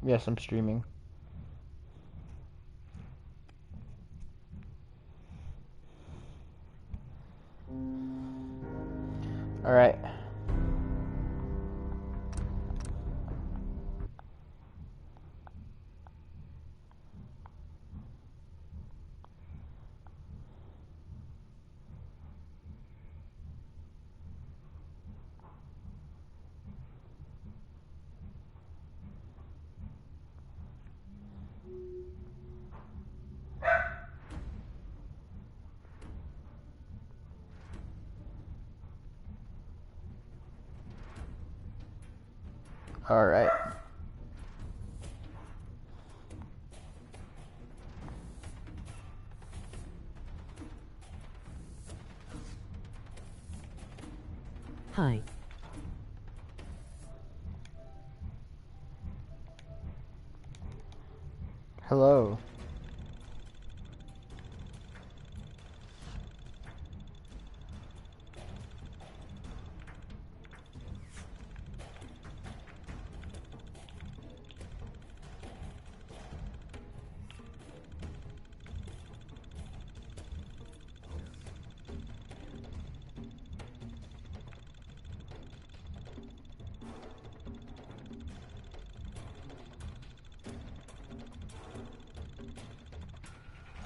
Yes, I'm streaming. Alright. Alright. Hi. Hello.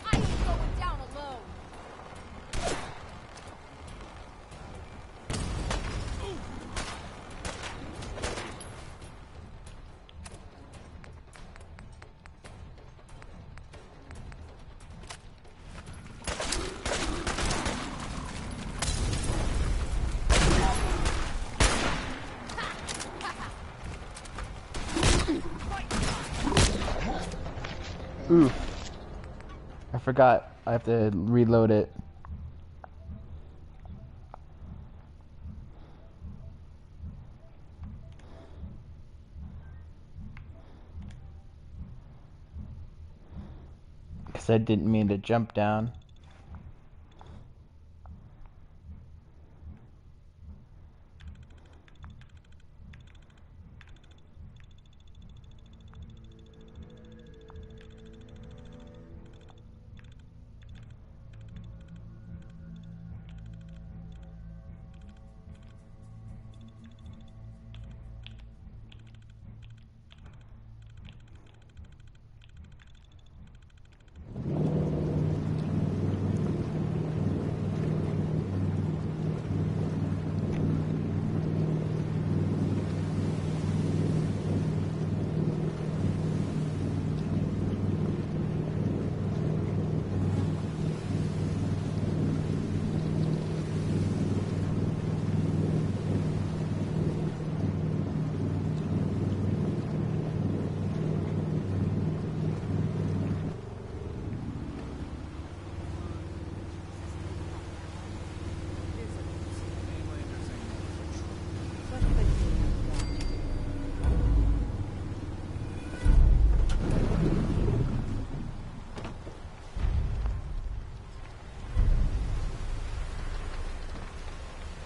I ain't going down alone. Ooh. I forgot. I have to reload it. Because I didn't mean to jump down.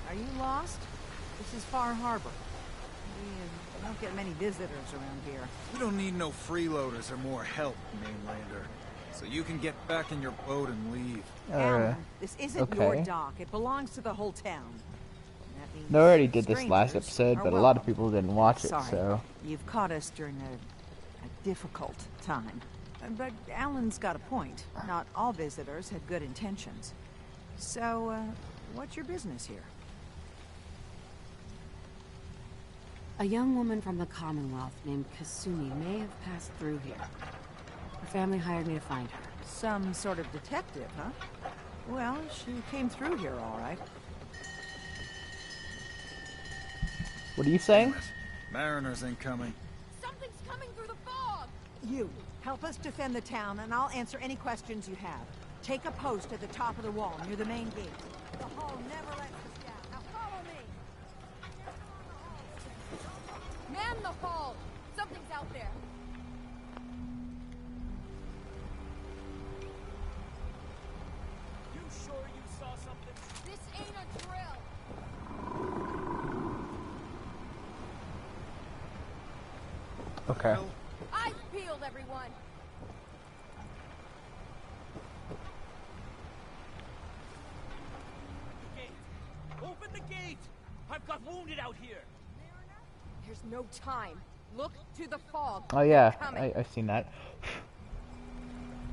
Are you lost? This is Far Harbor. We don't get many visitors around here. We don't need no freeloaders or more help, mainlander. So you can get back in your boat and leave. Alan, this isn't your okay. dock. It belongs to the whole town. That means I already did this last strangers episode, are but a lot of welcome. people didn't watch it, Sorry, so... you've caught us during a difficult time. But Alan's got a point. Not all visitors had good intentions. So, what's your business here? A young woman from the Commonwealth named Kasumi may have passed through here. Her family hired me to find her. Some sort of detective, huh? Well, she came through here all right. What are you saying? Mariners incoming. Something's coming through the fog. You, help us defend the town, and I'll answer any questions you have. Take a post at the top of the wall, near the main gate. The hall never lets us down. Now follow me! Man the hall. Something's out there. You sure you saw something? This ain't a drill. Okay. Well, I everyone. Gate! Open the gate! I've got wounded out here! There's no time. Look to the fog. Oh yeah, Coming. I've seen that.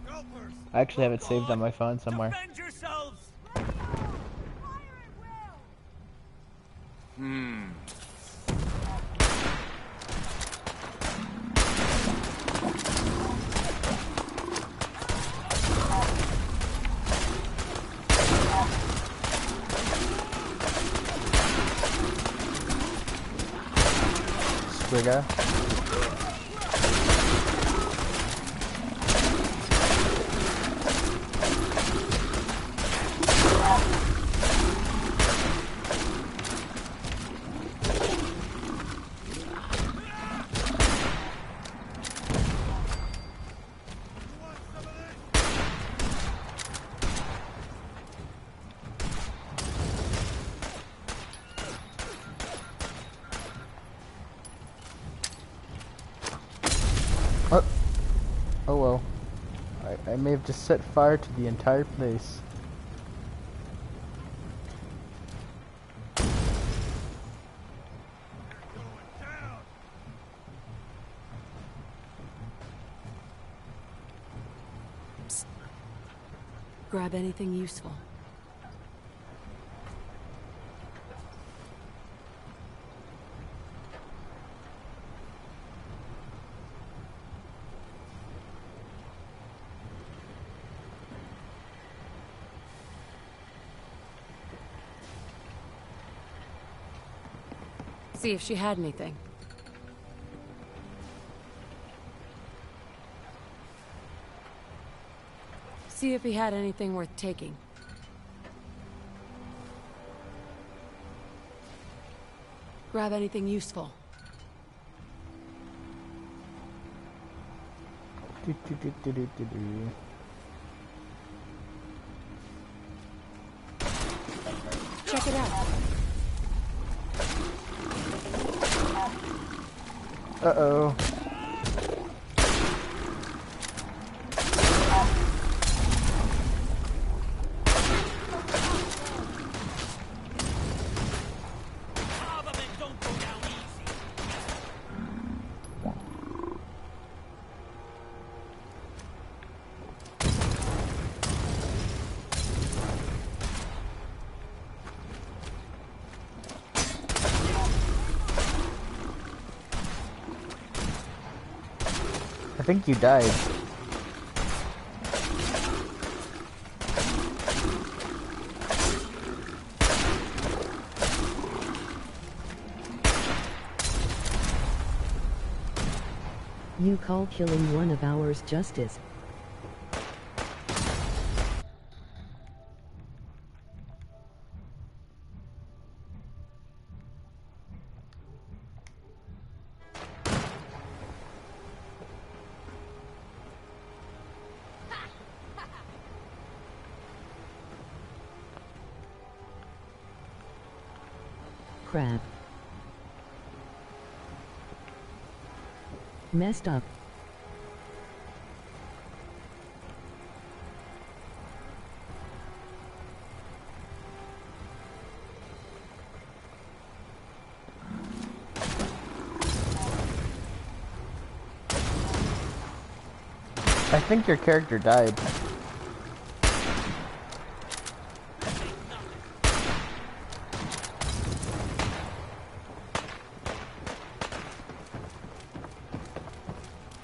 Gulpers! I actually have it saved on my phone somewhere. Defend yourselves! Fire at will! Squigga. Oh well. I may have just set fire to the entire place. Grab anything useful. See if she had anything. See if he had anything worth taking. Grab anything useful. Check it out. Uh-oh. Armament don't go down easy! I think you died. You call killing one of ours justice. Crap. Messed up. I think your character died.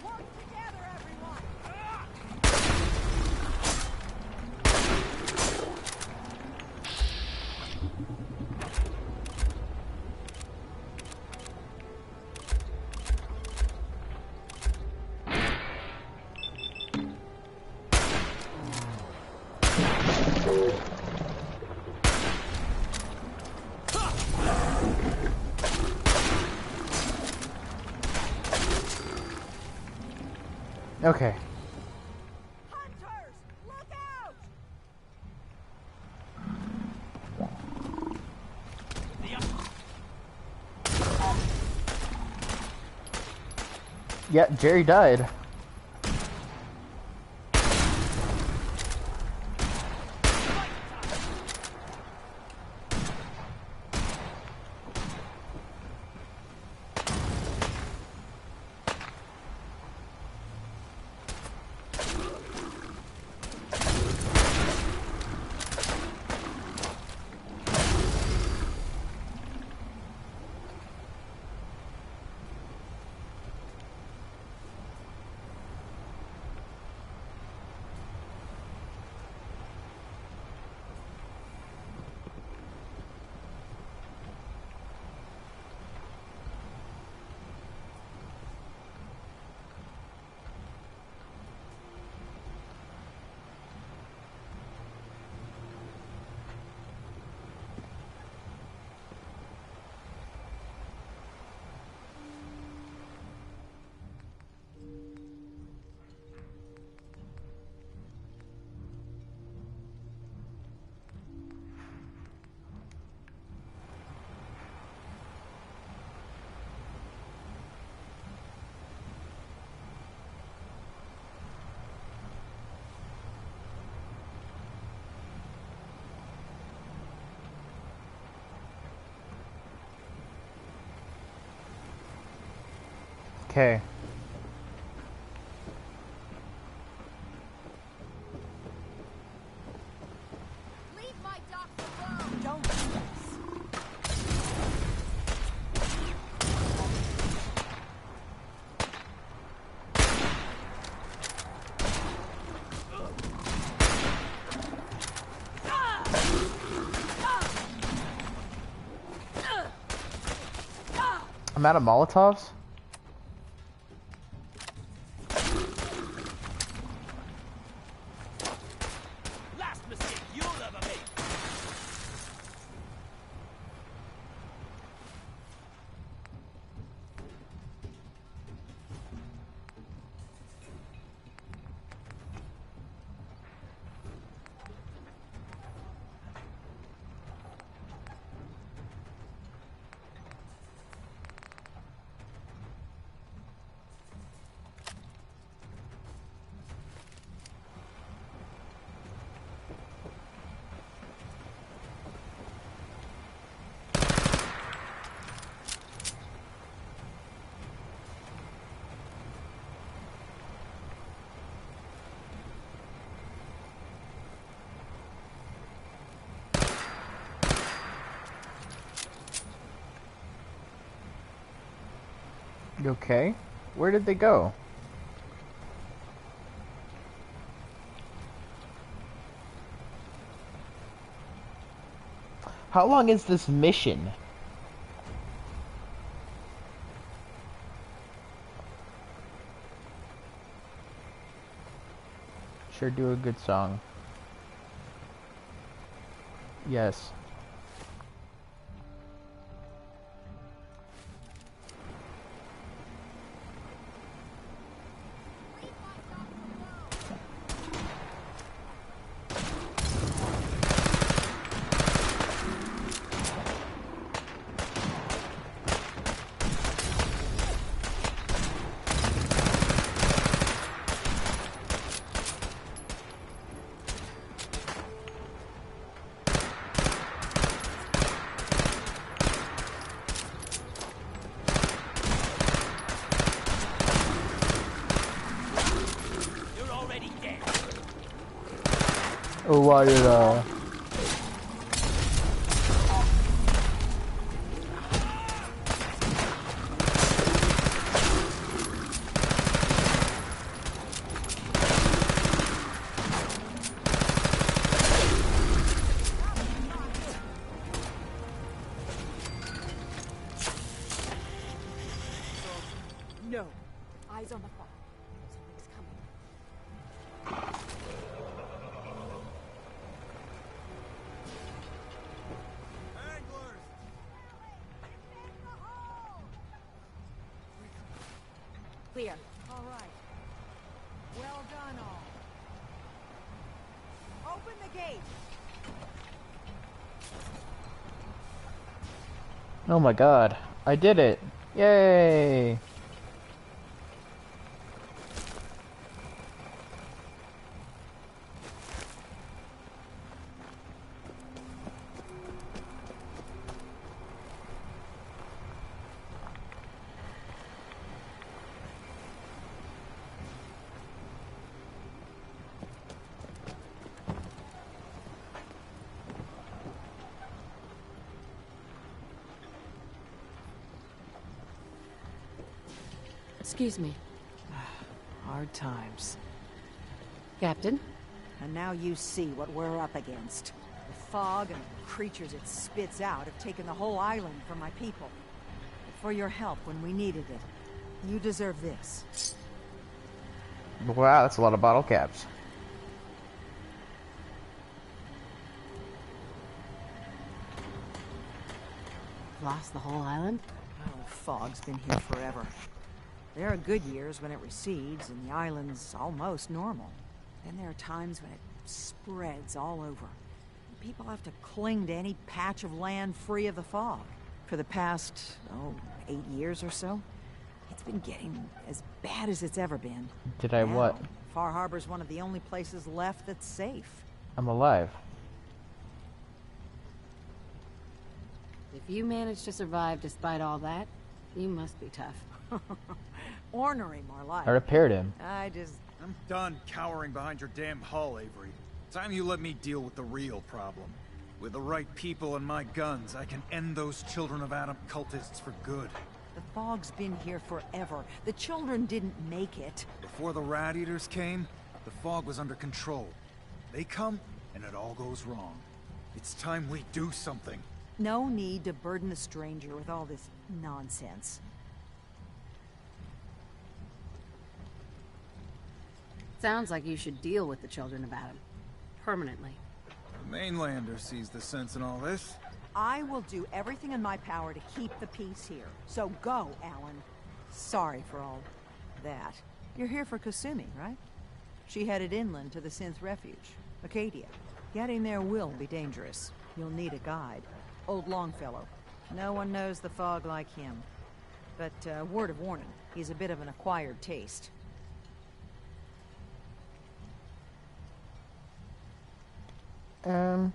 Work together, everyone! Okay. Hunters! Look out! Yeah, Jerry died. Okay. Leave my docks alone! Don't do this. I'm out of Molotovs? Last mistake you'll ever make. You okay? Where did they go? How long is this mission? Sure do a good song. Yes. Leave my docks alone! You're already dead. Oh, why did No. Eyes on the fog. Something's coming. Anglers! Clear. All right. Well done, all. Open the gate. Oh my god. I did it. Yay! Excuse me, Hard times. Captain. And now you see what we're up against. The fog and the creatures it spits out have taken the whole island from my people. But for your help when we needed it, you deserve this. Wow, that's a lot of bottle caps. Lost the whole island? Oh, the fog's been here forever. There are good years when it recedes and the island's almost normal. Then there are times when it spreads all over. People have to cling to any patch of land free of the fog. For the past, 8 years or so, it's been getting as bad as it's ever been. Did I what? Now, Far Harbor's one of the only places left that's safe. I'm alive. If you managed to survive despite all that, you must be tough. Ornery, more like. I repaired him. I'm done cowering behind your damn hull, Avery. Time you let me deal with the real problem. With the right people and my guns, I can end those Children of Adam cultists for good. The fog's been here forever. The children didn't make it. Before the Rat Eaters came, the fog was under control. They come, and it all goes wrong. It's time we do something. No need to burden the stranger with all this nonsense. Sounds like you should deal with the Children of Adam. Permanently. The mainlander sees the sense in all this. I will do everything in my power to keep the peace here. So go, Alan. Sorry for all that. You're here for Kasumi, right? She headed inland to the Synth Refuge, Acadia. Getting there will be dangerous. You'll need a guide. Old Longfellow. No one knows the fog like him. But, word of warning, he's a bit of an acquired taste. I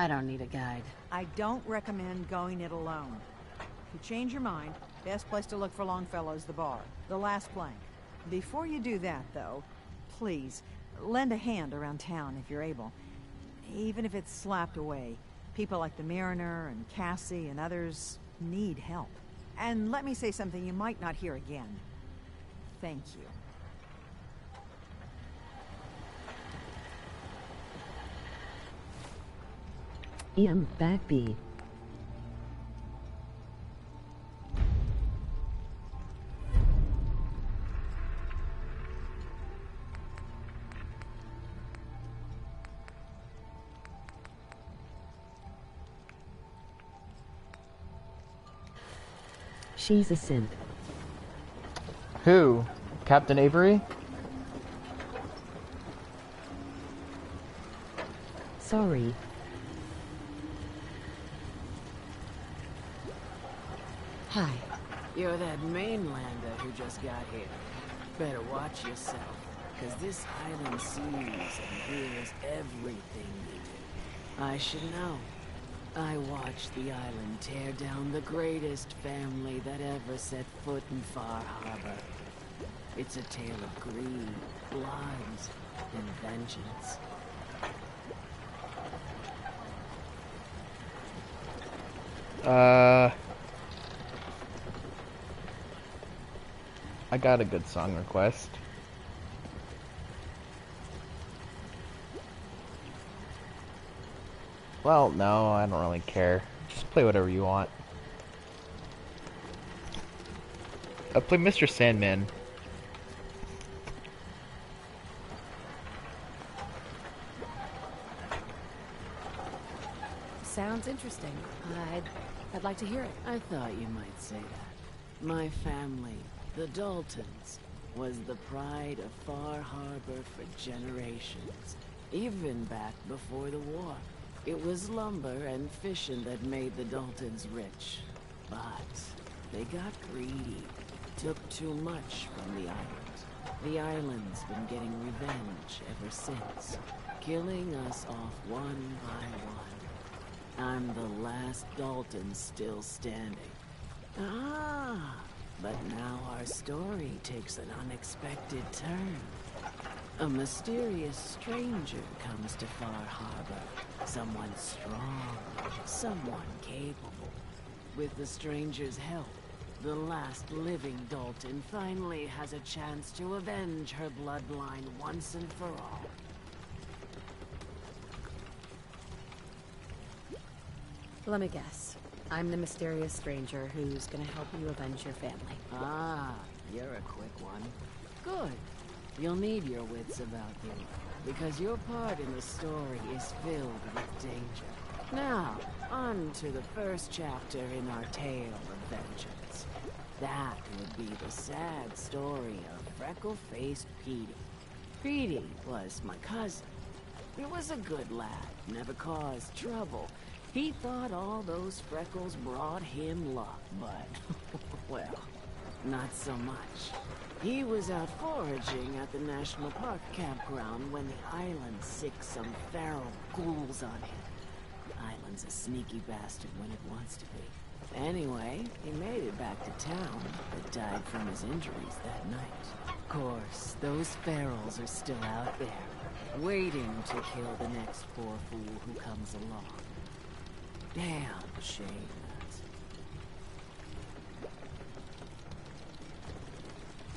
don't need a guide. I don't recommend going it alone. If you change your mind, best place to look for Longfellow's the bar, the last plank. Before you do that, though, please, lend a hand around town if you're able. Even if it's slapped away. People like the Mariner and Cassie and others need help. And let me say something you might not hear again. Thank you. Back B. She's a synth. Who? Captain Avery? Sorry. Hi. You're that mainlander who just got here. Better watch yourself, cause this island sees and hears everything you do. I should know. I watched the island tear down the greatest family that ever set foot in Far Harbor. It's a tale of greed, blood, and vengeance. I got a good song request. Well, no, I don't really care. Just play whatever you want. I'll play Mr. Sandman. Sounds interesting. I'd like to hear it. I thought you might say that. My family, the Daltons, was the pride of Far Harbor for generations. Even back before the war. It was lumber and fishing that made the Daltons rich. But they got greedy. Took too much from the island. The island's been getting revenge ever since. Killing us off one by one. I'm the last Dalton still standing. Ah, but now our story takes an unexpected turn. A mysterious stranger comes to Far Harbor. Someone strong, someone capable. With the stranger's help, the last living Dalton finally has a chance to avenge her bloodline once and for all. Let me guess. I'm the mysterious stranger who's gonna help you avenge your family. Ah, you're a quick one. Good. You'll need your wits about you, because your part in the story is filled with danger. Now, on to the first chapter in our tale of vengeance. That would be the sad story of freckle-faced Petey. Petey was my cousin. He was a good lad, never caused trouble. He thought all those freckles brought him luck, but, well, not so much. He was out foraging at the National Park campground when the island sicked some feral ghouls on him. The island's a sneaky bastard when it wants to be. Anyway, he made it back to town, but died from his injuries that night. Of course, those ferals are still out there, waiting to kill the next poor fool who comes along. Damn shame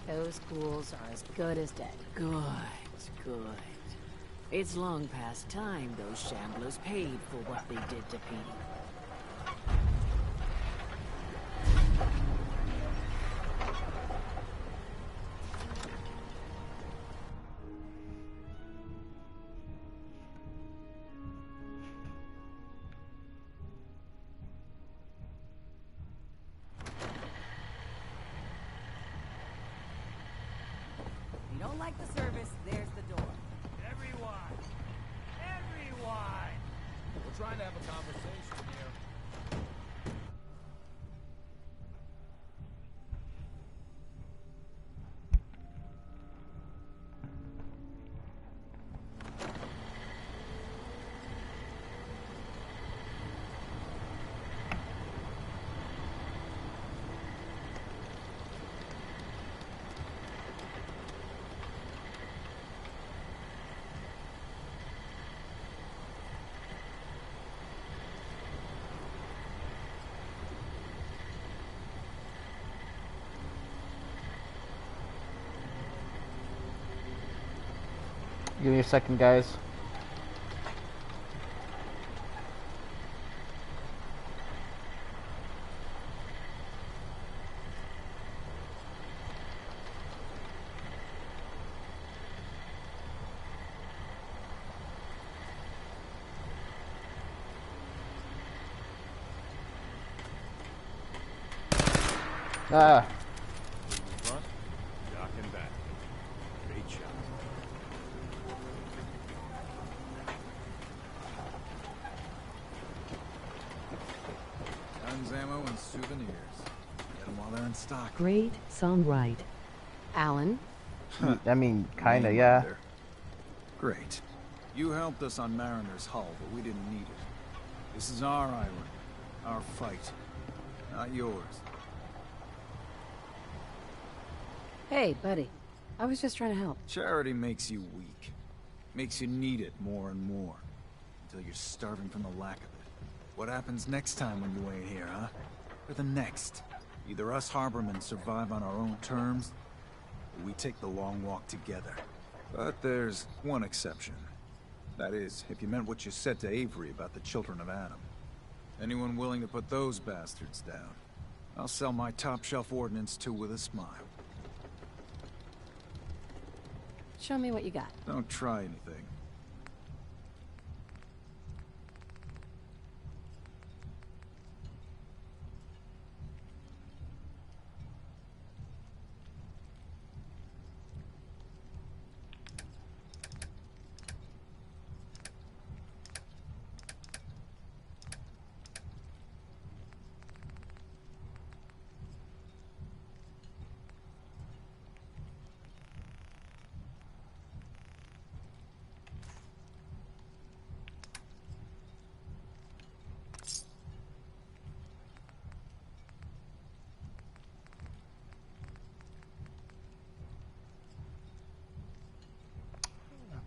that. Those ghouls are as good as dead. Good, good. It's long past time those shamblers paid for what they did to Petey. You don't like the service, there's the door. Everyone! Everyone! We're trying to have a conversation here. Give me a second, guys. Ah. Front, jock and back. Great shot. Guns, ammo, and souvenirs. Get them while they're in stock. Great, sound right. Alan? I mean, kinda, Name yeah. under. Great. You helped us on Mariner's hull, but we didn't need it. This is our island. Our fight. Not yours. Hey, buddy. I was just trying to help. Charity makes you weak. Makes you need it more and more. Until you're starving from the lack of it. What happens next time when you ain't here, huh? Or the next? Either us harbormen survive on our own terms, or we take the long walk together. But there's one exception. That is, if you meant what you said to Avery about the Children of Adam. Anyone willing to put those bastards down, I'll sell my top-shelf ordnance to with a smile. Show me what you got. Don't try anything.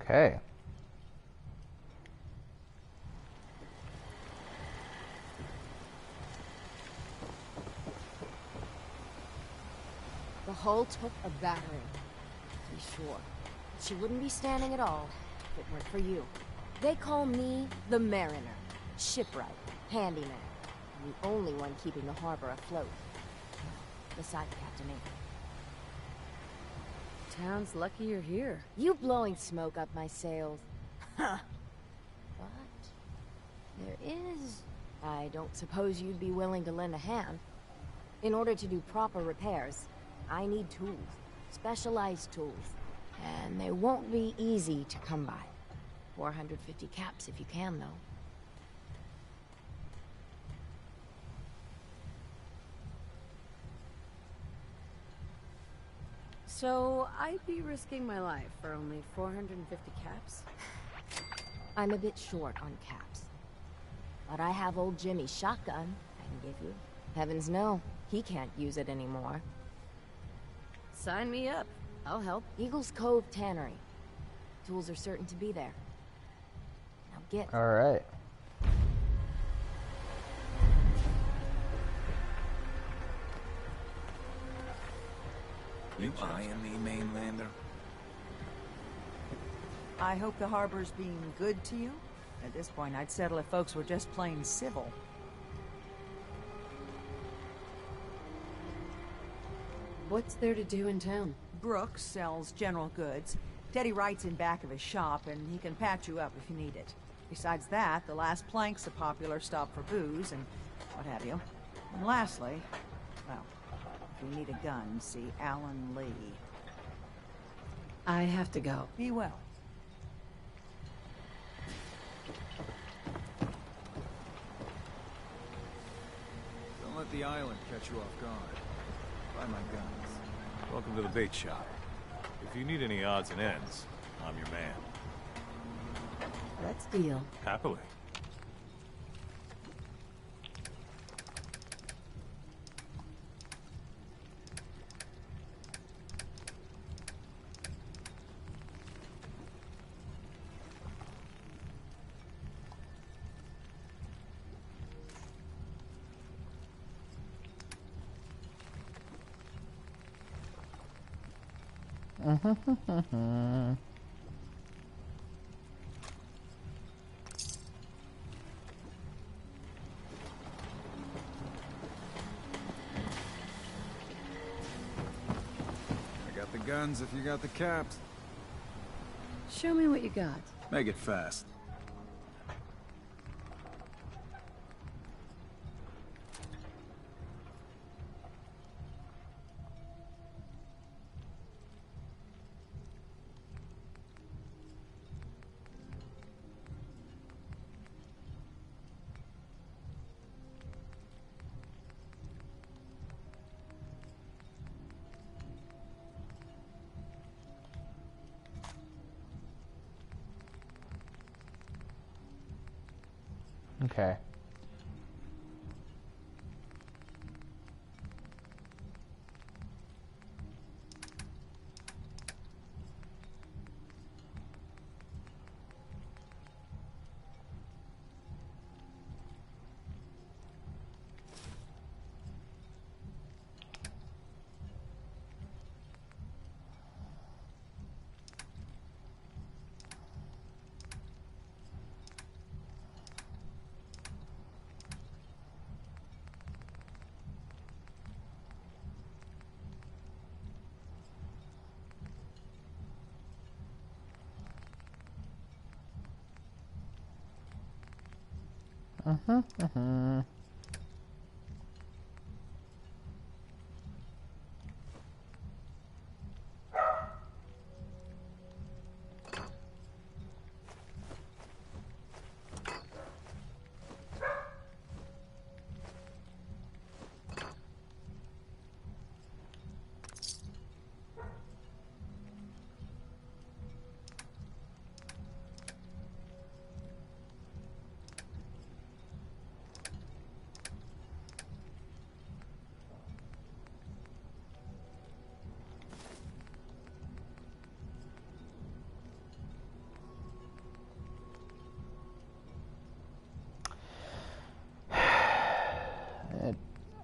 Okay. The hull took a battering, to be sure. She wouldn't be standing at all if it weren't for you. They call me the Mariner, shipwright, handyman, and the only one keeping the harbor afloat. Besides Captain Avery. Town's lucky you're here. You blowing smoke up my sails. Huh. But there is... I don't suppose you'd be willing to lend a hand. In order to do proper repairs, I need tools. Specialized tools. And they won't be easy to come by. 450 caps if you can, though. So, I'd be risking my life for only 450 caps? I'm a bit short on caps. But I have old Jimmy's shotgun I can give you. Heavens no, he can't use it anymore. Sign me up. I'll help. Eagles Cove Tannery. Tools are certain to be there. Now get. Alright. You eyeing me, mainlander? I hope the harbor's being good to you. At this point, I'd settle if folks were just plain civil. What's there to do in town? Brooks sells general goods. Teddy Wright's in back of his shop, and he can patch you up if you need it. Besides that, the Last Plank's a popular stop for booze and what have you. And lastly, well, if you need a gun, see Alan Lee. I have to go. Be well. Don't let the island catch you off guard. Buy my guns. Welcome to the bait shop. If you need any odds and ends, I'm your man. Let's deal. Happily. I got the guns if you got the caps. Show me what you got. Make it fast. Okay.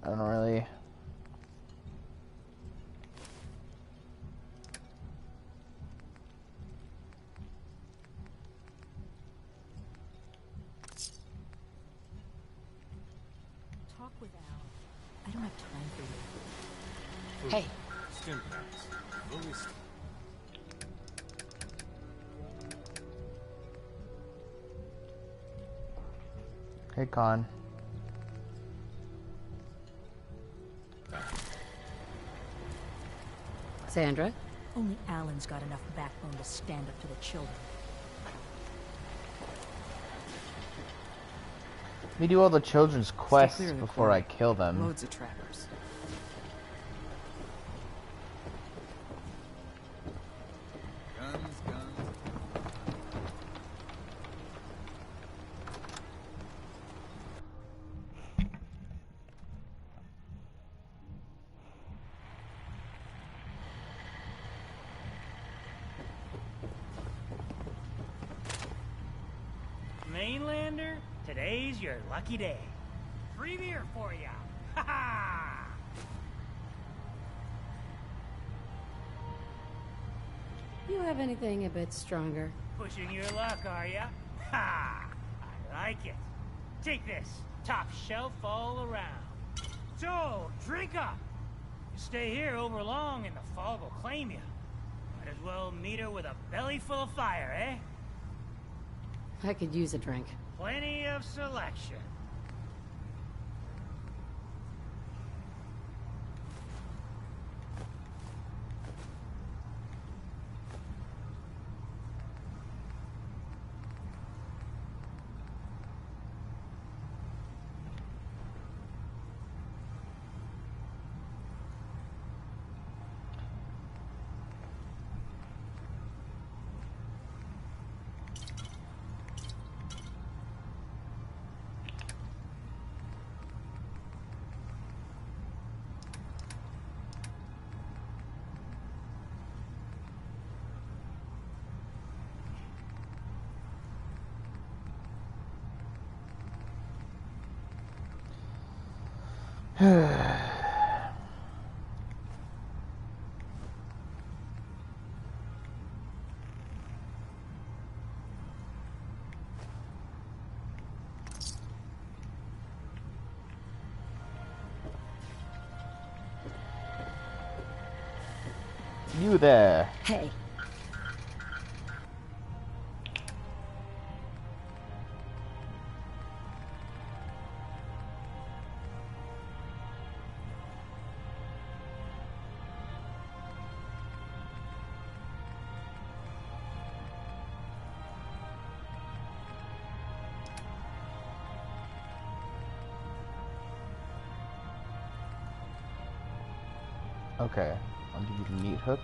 I don't really... Talk with Al. I don't have time for you. Food. Hey. Stim packs. Louis. Hey, Con. Sandra? Only Alan's got enough backbone to stand up to the children. Let me do all the children's quests clear of the before I quarry. kill them. Loads of trappers. Guns, guns. Mainlander, today's your lucky day. Free beer for ya. Ha ha! You have anything a bit stronger? Pushing your luck, are ya? Ha! I like it. Take this. Top shelf all around. So, drink up. You stay here over long and the fog will claim you. Might as well meet her with a belly full of fire, eh? I could use a drink. Plenty of selection. You there. Hey. Okay, I'll give you the meat hook.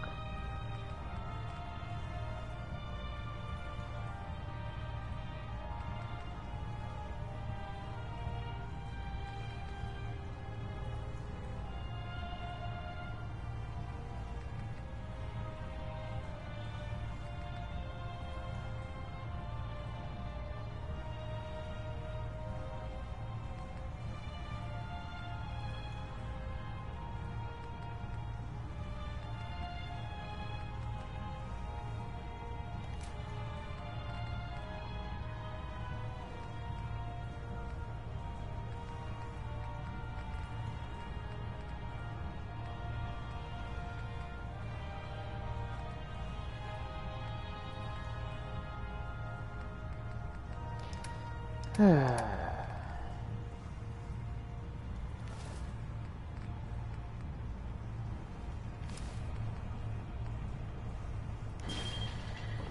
You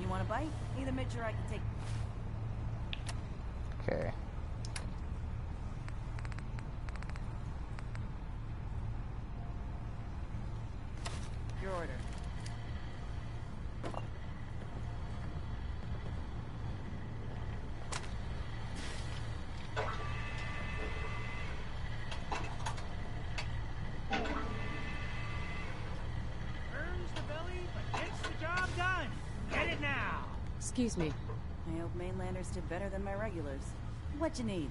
want a bite? Either Mitch or I can take... Okay. Your order. Burns the belly, but gets the job done. Get it now. Excuse me. I hope mainlanders did better than my regulars. What you need?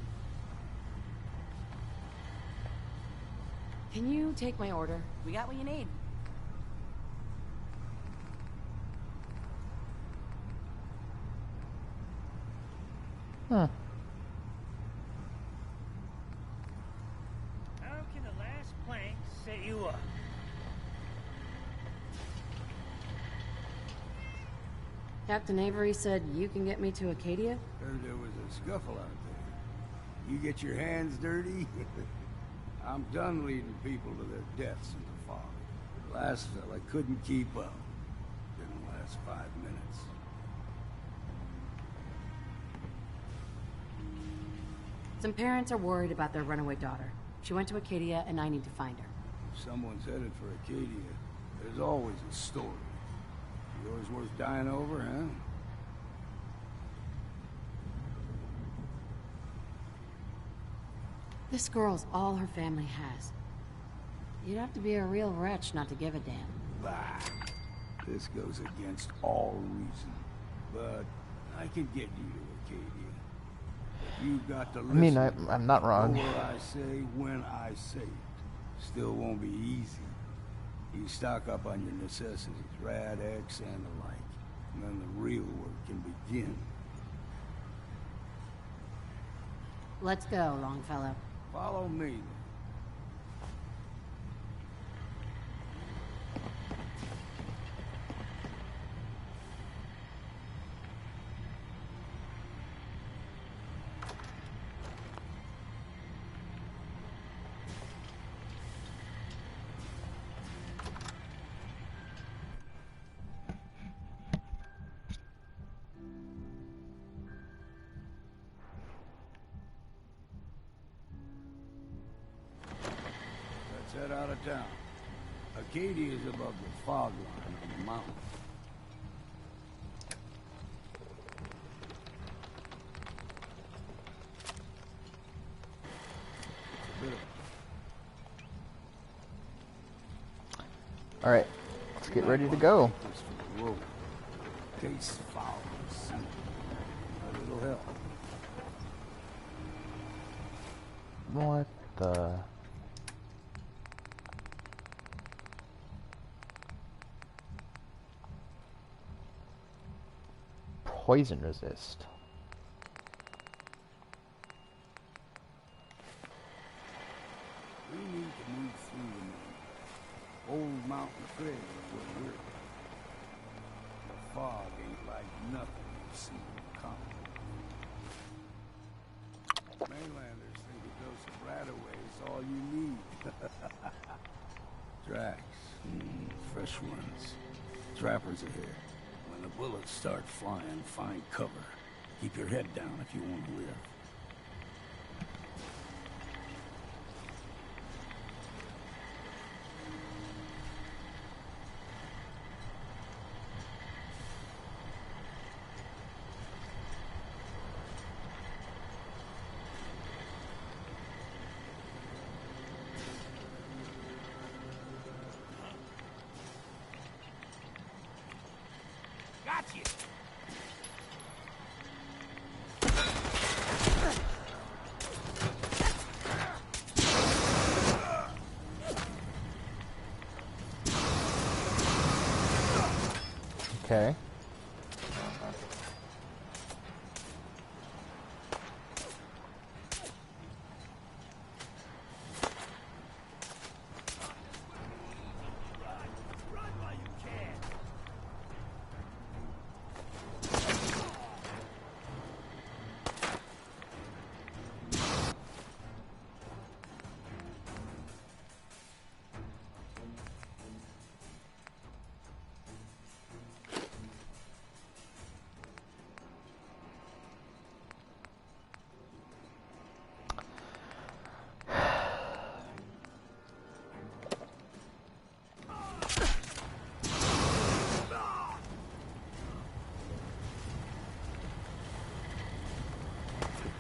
Can you take my order? We got what you need. Huh. How can the last plank set you up? Captain Avery said you can get me to Acadia? Heard there was a scuffle out there. You get your hands dirty? I'm done leading people to their deaths in the fog. The last fella couldn't keep up. Didn't last 5 minutes. Some parents are worried about their runaway daughter. She went to Acadia, and I need to find her. If someone's headed for Acadia, there's always a story. Yours worth dying over, huh? This girl's all her family has. You'd have to be a real wretch not to give a damn. Bah. This goes against all reason. But I could get you to Acadia. You've got to I listen. mean, I'm not wrong. Know what I say when I say it. Still won't be easy. You stock up on your necessities, Rad-X and the like, and then the real work can begin. Let's go, Longfellow. Follow me. Let's head out of town. Acadia is above the fog line on the mountain. All right, let's get ready to go. Case foul, but it'll help. What the? Poison resist. We need to move through the old mountain trail where we're. The fog ain't like nothing you've seen in common. Mainlanders think a dose of Radaway is all you need. Tracks, fresh ones. Trappers are here. When the bullets start flying, find cover. Keep your head down if you want to live. Okay.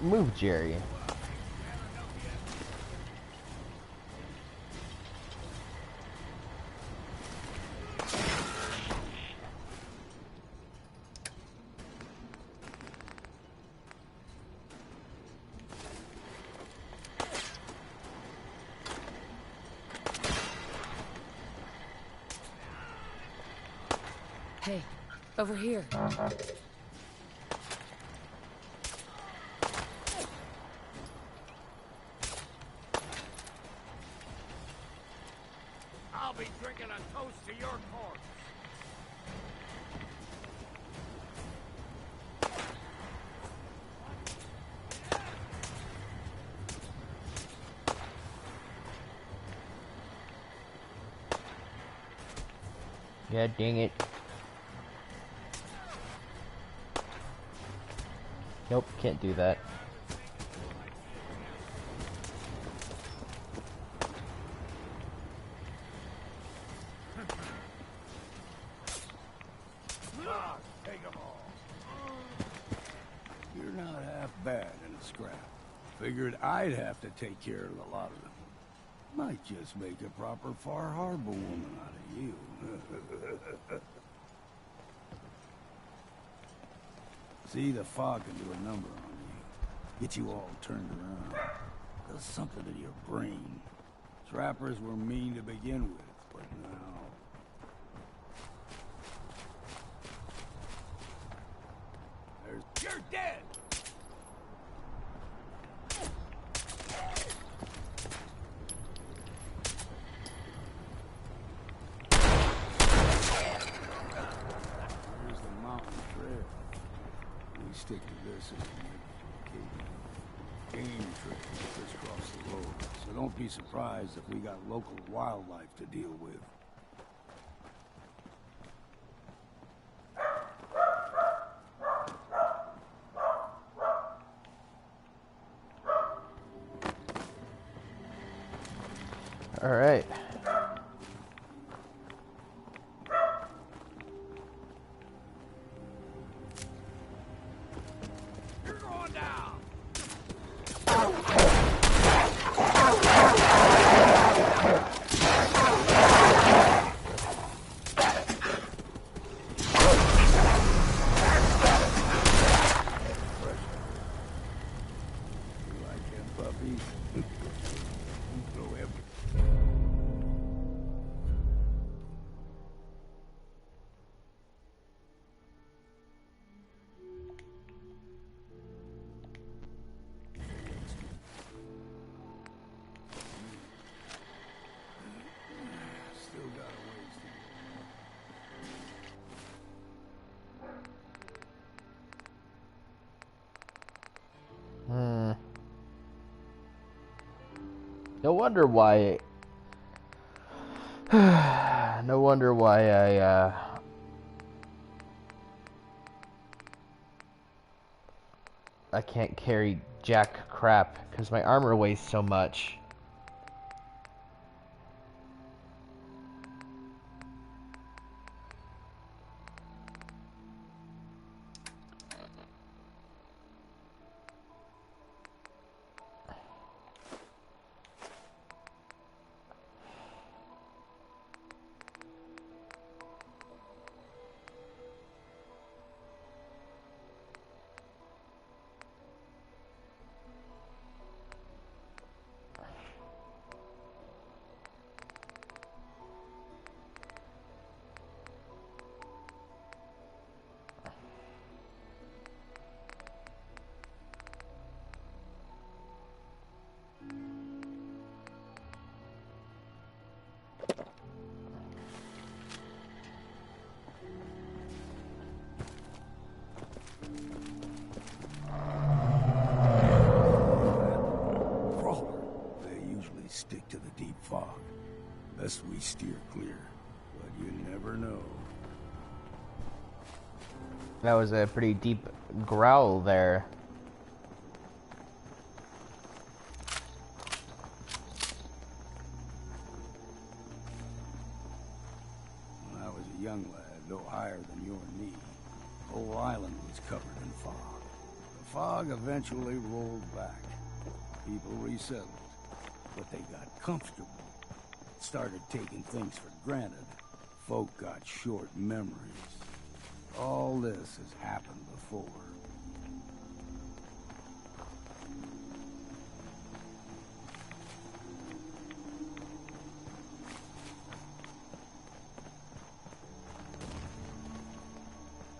Move, Jerry. Hey, over here. I'll be drinking a toast to your corpse. Yeah, dang it. Nope, can't do that. Take 'em all. You're not half bad in a scrap. Figured I'd have to take care of a lot of them. Might just make a proper Far Harbor woman out of you. See, the fog can do a number on you. Get you all turned around. Does something to your brain. Trappers were mean to begin with, but now... You're dead! Here's the mountain trail. We stick to this as we make game trails crisscross the road. So don't be surprised if we got local wildlife to deal with. All right. You're going down. You like them puppies? Throw every... Still got a ways to go. No wonder why. No wonder why I can't carry jack crap, because my armor weighs so much. stick to the deep fog. Best we steer clear, but you never know. That was a pretty deep growl there. When I was a young lad, no higher than your knee, the whole island was covered in fog. The fog eventually rolled back. People resettled, but they got comfortable. Started taking things for granted. Folk got short memories. All this has happened before.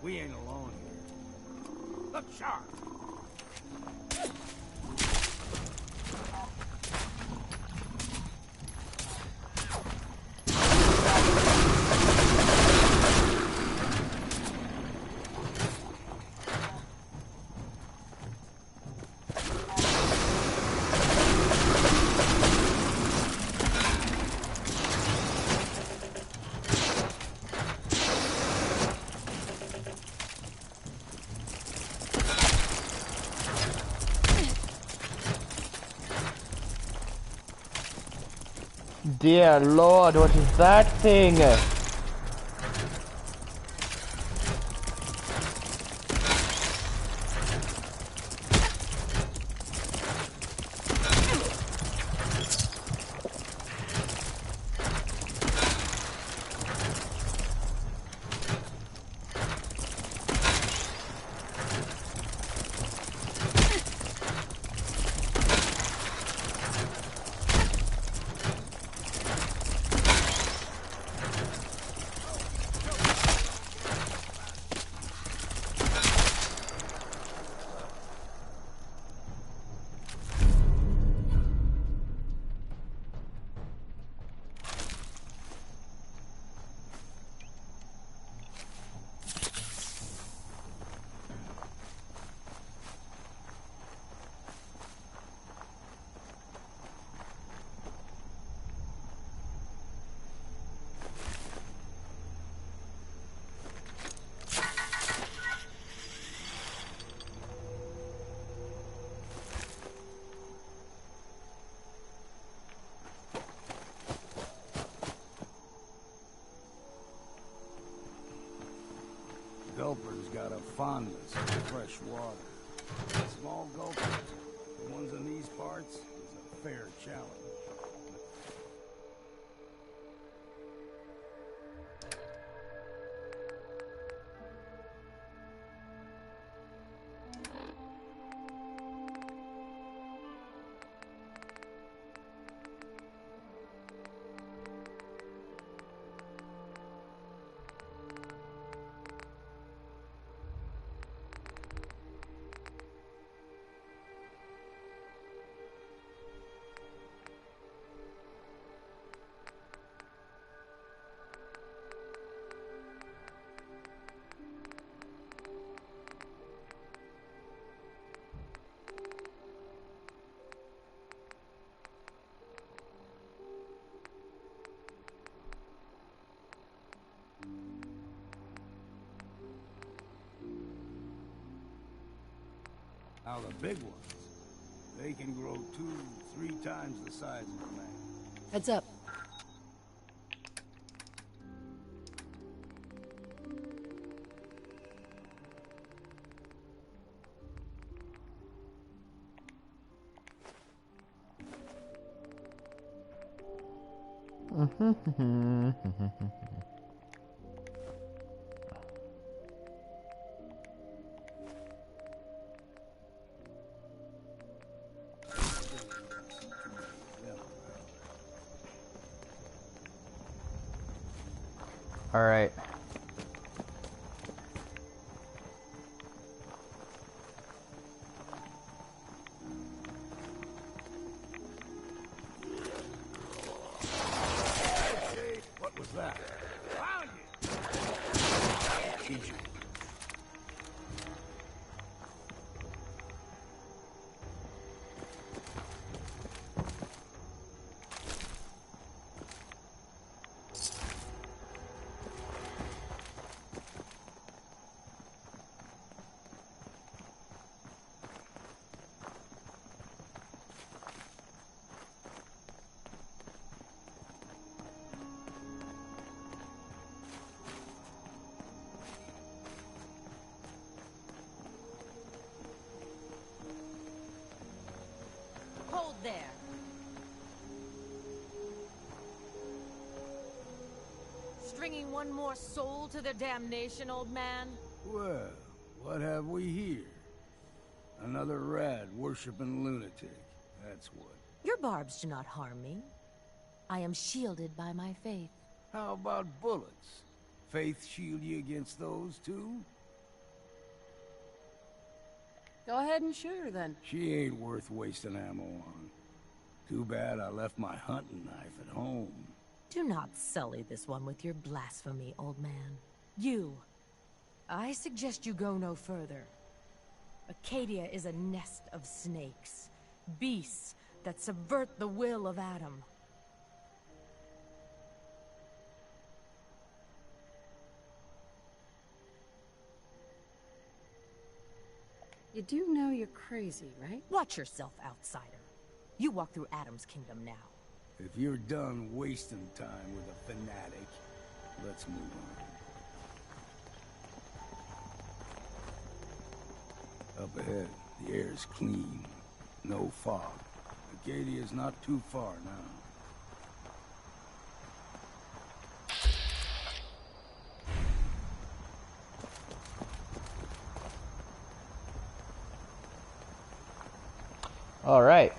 We ain't alone here. Look sharp! Dear Lord, what is that thing? gulpers got a fondness for fresh water. Small gulpers, the ones in these parts, is a fair challenge. Now the big ones, they can grow 2-3 times the size of a man. Heads up. All right. What was that? Found you! Egypt. Hold there. Stringing one more soul to their damnation, old man? Well, what have we here? Another rad worshipping lunatic. That's what. Your barbs do not harm me. I am shielded by my faith. How about bullets? Faith shield you against those too? Go ahead and shoot her then. She ain't worth wasting ammo on. Too bad I left my hunting knife at home. Do not sully this one with your blasphemy, old man. You. I suggest you go no further. Acadia is a nest of snakes. Beasts that subvert the will of Adam. You do know you're crazy, right? Watch yourself, outsider. You walk through Adam's kingdom now. If you're done wasting time with a fanatic, let's move on. Up ahead, the air's clean. No fog. Acadia's not too far now. All right.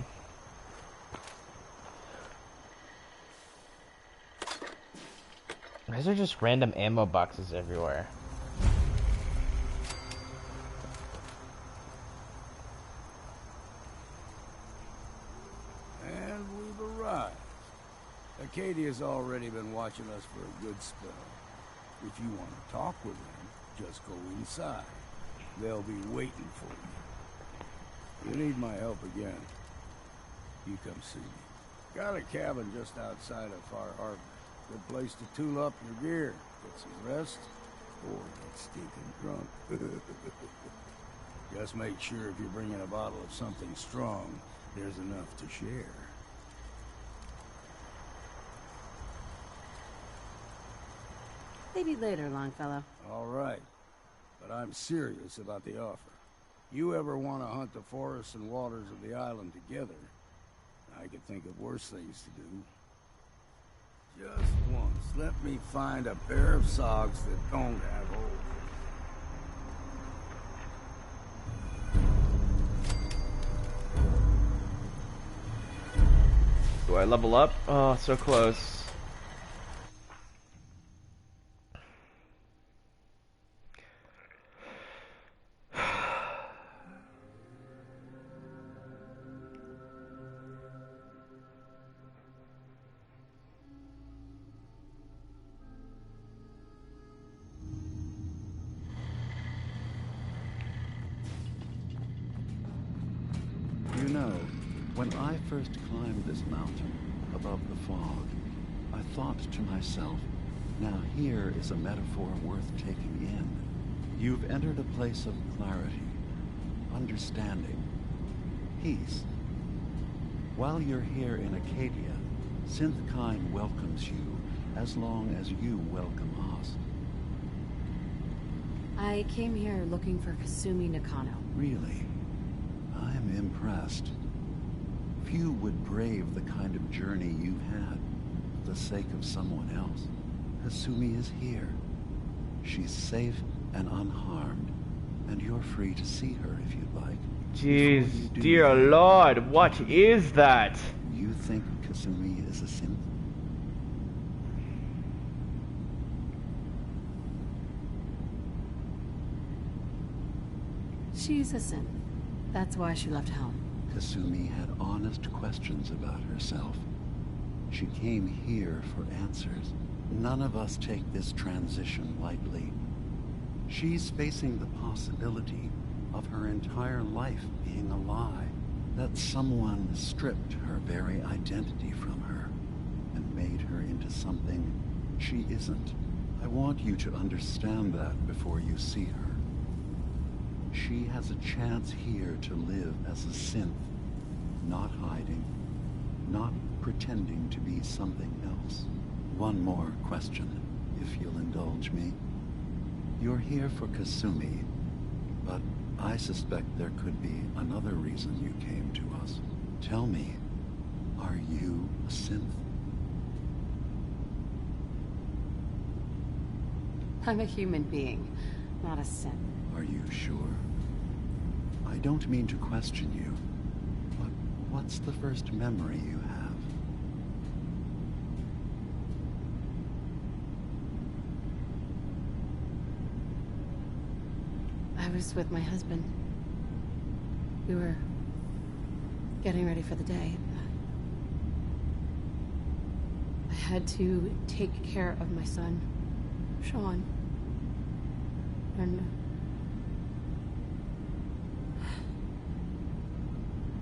Why is there just random ammo boxes everywhere? And we've arrived. Acadia's already been watching us for a good spell. If you want to talk with them, just go inside. They'll be waiting for you. You need my help again, you come see me. Got a cabin just outside of Far Harbor. Good place to tool up your gear, get some rest, or get stinking drunk. Just make sure if you're bringing a bottle of something strong, there's enough to share. Maybe later, Longfellow. All right, but I'm serious about the offer. You ever want to hunt the forests and waters of the island together, I could think of worse things to do. Just once, let me find a pair of socks that don't have holes. Do I level up? Oh, so close. You know, when I first climbed this mountain above the fog, I thought to myself, now here is a metaphor worth taking in. You've entered a place of clarity, understanding, peace. While you're here in Acadia, Synthkind welcomes you as long as you welcome us. I came here looking for Kasumi Nakano. Really? I'm impressed. Few would brave the kind of journey you've had for the sake of someone else. Kasumi is here. She's safe and unharmed, and you're free to see her if you'd like. Jeez, dear Lord, what is that? You think Kasumi is a synth? She's a synth. That's why she left home. Kasumi had honest questions about herself. She came here for answers. None of us take this transition lightly. She's facing the possibility of her entire life being a lie, that someone stripped her very identity from her and made her into something she isn't. I want you to understand that before you see her. She has a chance here to live as a synth, not hiding, not pretending to be something else. One more question, if you'll indulge me. You're here for Kasumi, but I suspect there could be another reason you came to us. Tell me, are you a synth? I'm a human being, not a synth. Are you sure? I don't mean to question you, but what's the first memory you have? I was with my husband. We were getting ready for the day. I had to take care of my son, Sean. And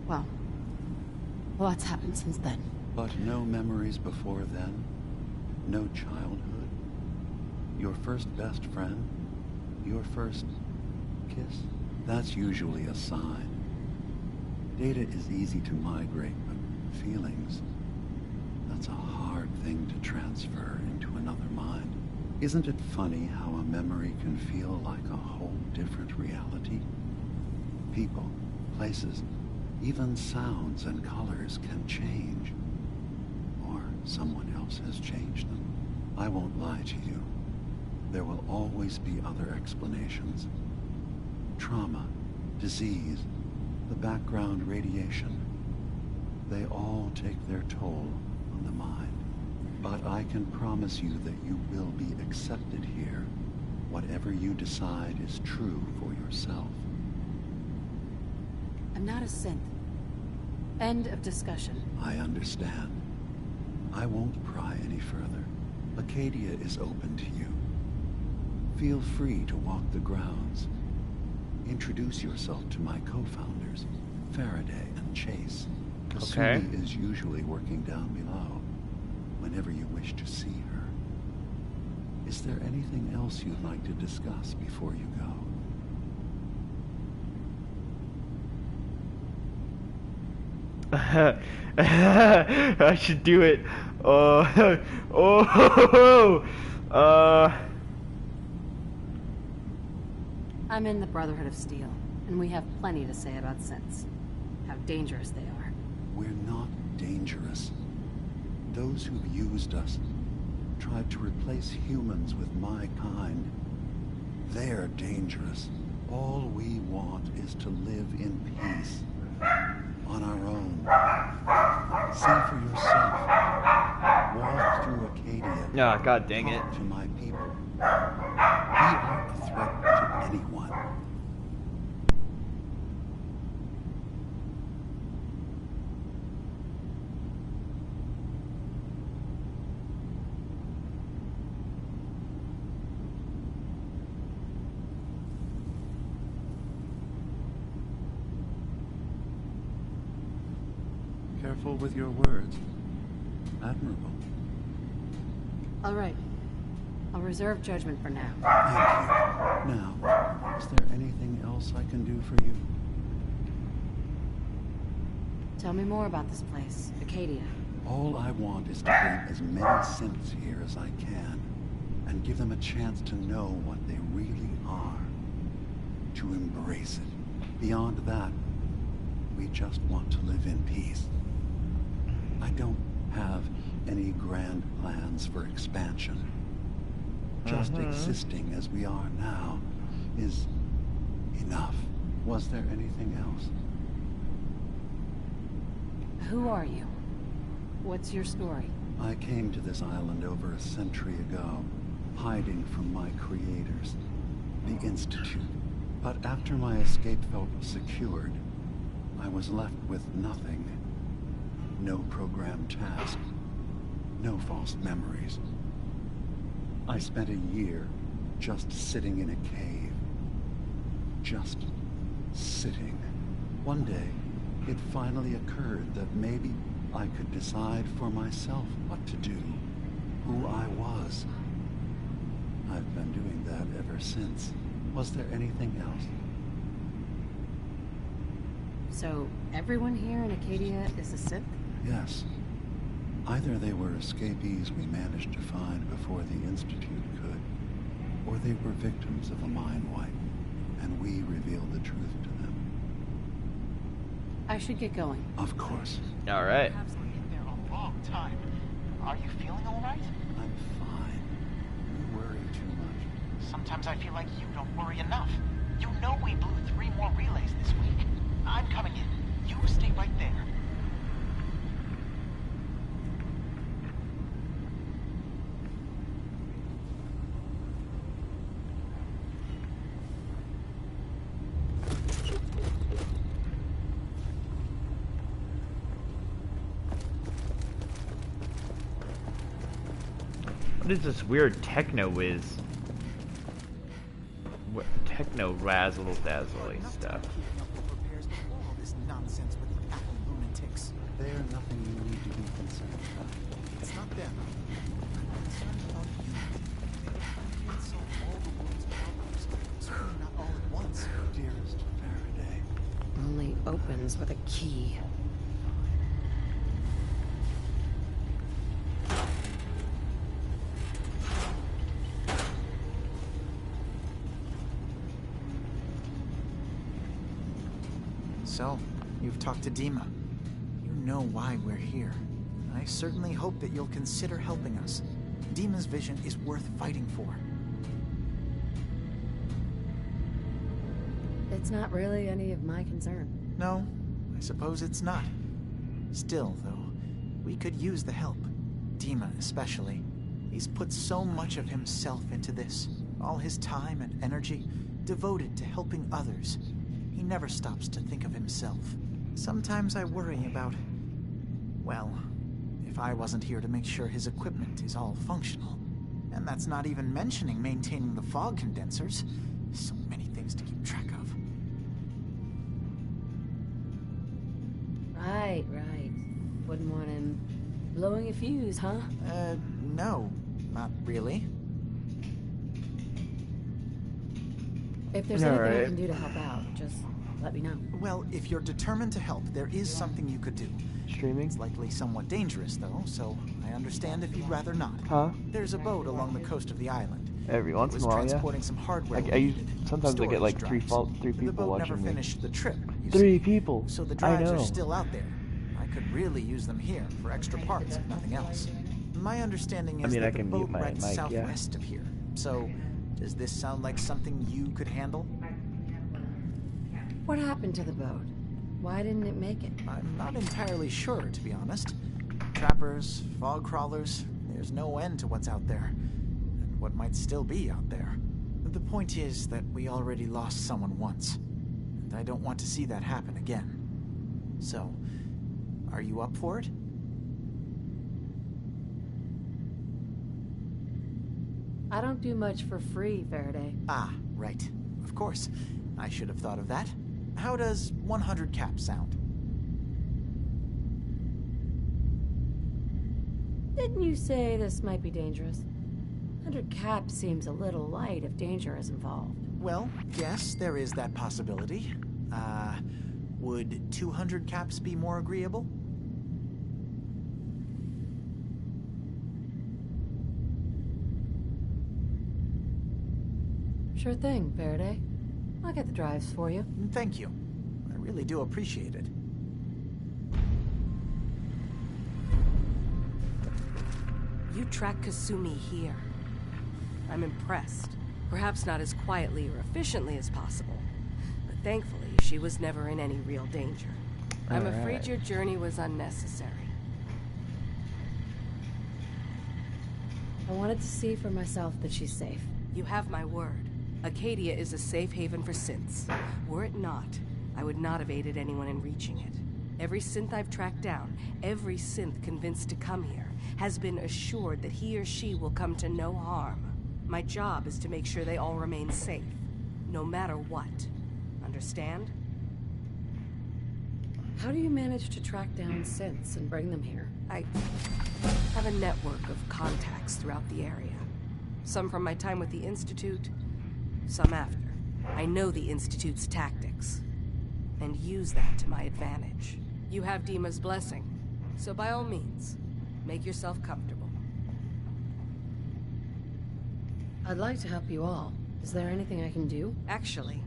well, lots happened since then. But no memories before then? No childhood? Your first best friend? Your first kiss? That's usually a sign. Data is easy to migrate, but feelings, that's a hard thing to transfer into another mind. Isn't it funny how a memory can feel like a whole different reality? People, places, even sounds and colors can change. Or someone else has changed them. I won't lie to you. There will always be other explanations. Trauma, disease, the background radiation. They all take their toll on the mind. But I can promise you that you will be accepted here. Whatever you decide is true for yourself. I'm not a synth. End of discussion. I understand. I won't pry any further. Acadia is open to you. Feel free to walk the grounds. Introduce yourself to my co-founders, Faraday and Chase. Kasumi is usually working down below, whenever you wish to see her. Is there anything else you'd like to discuss before you go? I should do it. I'm in the Brotherhood of Steel, and we have plenty to say about synths. How dangerous they are. We're not dangerous. Those who've used us, tried to replace humans with my kind, they're dangerous. All we want is to live in peace. On our own. See for yourself. Walk through Acadia. Ah, God dang it. Talk to my people. We aren't a threat to anyone. Careful with your words. Admirable. All right. I'll reserve judgment for now. Thank you. Now, is there anything else I can do for you? Tell me more about this place, Acadia. All I want is to bring as many synths here as I can, and give them a chance to know what they really are. To embrace it. Beyond that, we just want to live in peace. I don't have any grand plans for expansion. Just existing as we are now is enough. Was there anything else? Who are you? What's your story? I came to this island over a century ago, hiding from my creators, the Institute. But after my escape felt secured, I was left with nothing. No programmed task. No false memories. I spent a year just sitting in a cave. Just sitting. One day, it finally occurred that maybe I could decide for myself what to do, who I was. I've been doing that ever since. Was there anything else? So, everyone here in Acadia is a synth? Yes. Either they were escapees we managed to find before the Institute could, or they were victims of a mind wipe, and we revealed the truth to them. I should get going. Of course. All right. Perhaps been in there a long time. Are you feeling all right? I'm fine. You worry too much. Sometimes I feel like you don't worry enough. You know we blew 3 more relays this week. I'm coming in. You stay right there. What is this weird techno whiz? What techno razzle dazzly stuff? They are nothing you need to be concerned about. It's not them. I'm concerned about you. They can't solve all the world's problems. Certainly not all at once. Dearest Faraday. Only opens with a key. So, you've talked to Dima. You know why we're here. I certainly hope that you'll consider helping us. Dima's vision is worth fighting for. It's not really any of my concern. No, I suppose it's not. Still, though, we could use the help. Dima especially. He's put so much of himself into this. All his time and energy devoted to helping others. He never stops to think of himself. Sometimes I worry about... well, if I wasn't here to make sure his equipment is all functional. And that's not even mentioning maintaining the fog condensers. So many things to keep track of. Right. Wouldn't want him blowing a fuse, huh? No, not really. If there's anything I can do to help out, just let me know. Well, if you're determined to help, there is something you could do. Streaming? It's likely somewhat dangerous, though, so I understand if you'd rather not. Huh? There's a boat along the coast of the island. Every once in a while, yeah. Transporting some hardware. Sometimes I get like three people the boat watching never me. finished the trip. Three people. So the I drives know. are still out there. I could really use them here for extra parts, if nothing else. My understanding is I that the can boat mute my rides mic, yeah. southwest of here. So, does this sound like something you could handle? What happened to the boat? Why didn't it make it? I'm not entirely sure, to be honest. Trappers, fog crawlers, there's no end to what's out there. And what might still be out there. The point is that we already lost someone once. And I don't want to see that happen again. So, are you up for it? I don't do much for free, Faraday. Ah, right. Of course. I should have thought of that. How does 100 caps sound? Didn't you say this might be dangerous? 100 caps seems a little light if danger is involved. Well, yes, there is that possibility. Would 200 caps be more agreeable? Sure thing, Faraday. I'll get the drives for you. Thank you. I really do appreciate it. You track Kasumi here. I'm impressed. Perhaps not as quietly or efficiently as possible, but thankfully she was never in any real danger. I'm afraid your journey was unnecessary. I wanted to see for myself that she's safe. You have my word. Acadia is a safe haven for synths. Were it not, I would not have aided anyone in reaching it. Every synth I've tracked down, every synth convinced to come here, has been assured that he or she will come to no harm. My job is to make sure they all remain safe, no matter what. Understand? How do you manage to track down synths and bring them here? I have a network of contacts throughout the area. Some from my time with the Institute, some after. I know the Institute's tactics, and use that to my advantage. You have Dima's blessing, so by all means, make yourself comfortable. I'd like to help you all. Is there anything I can do? Actually,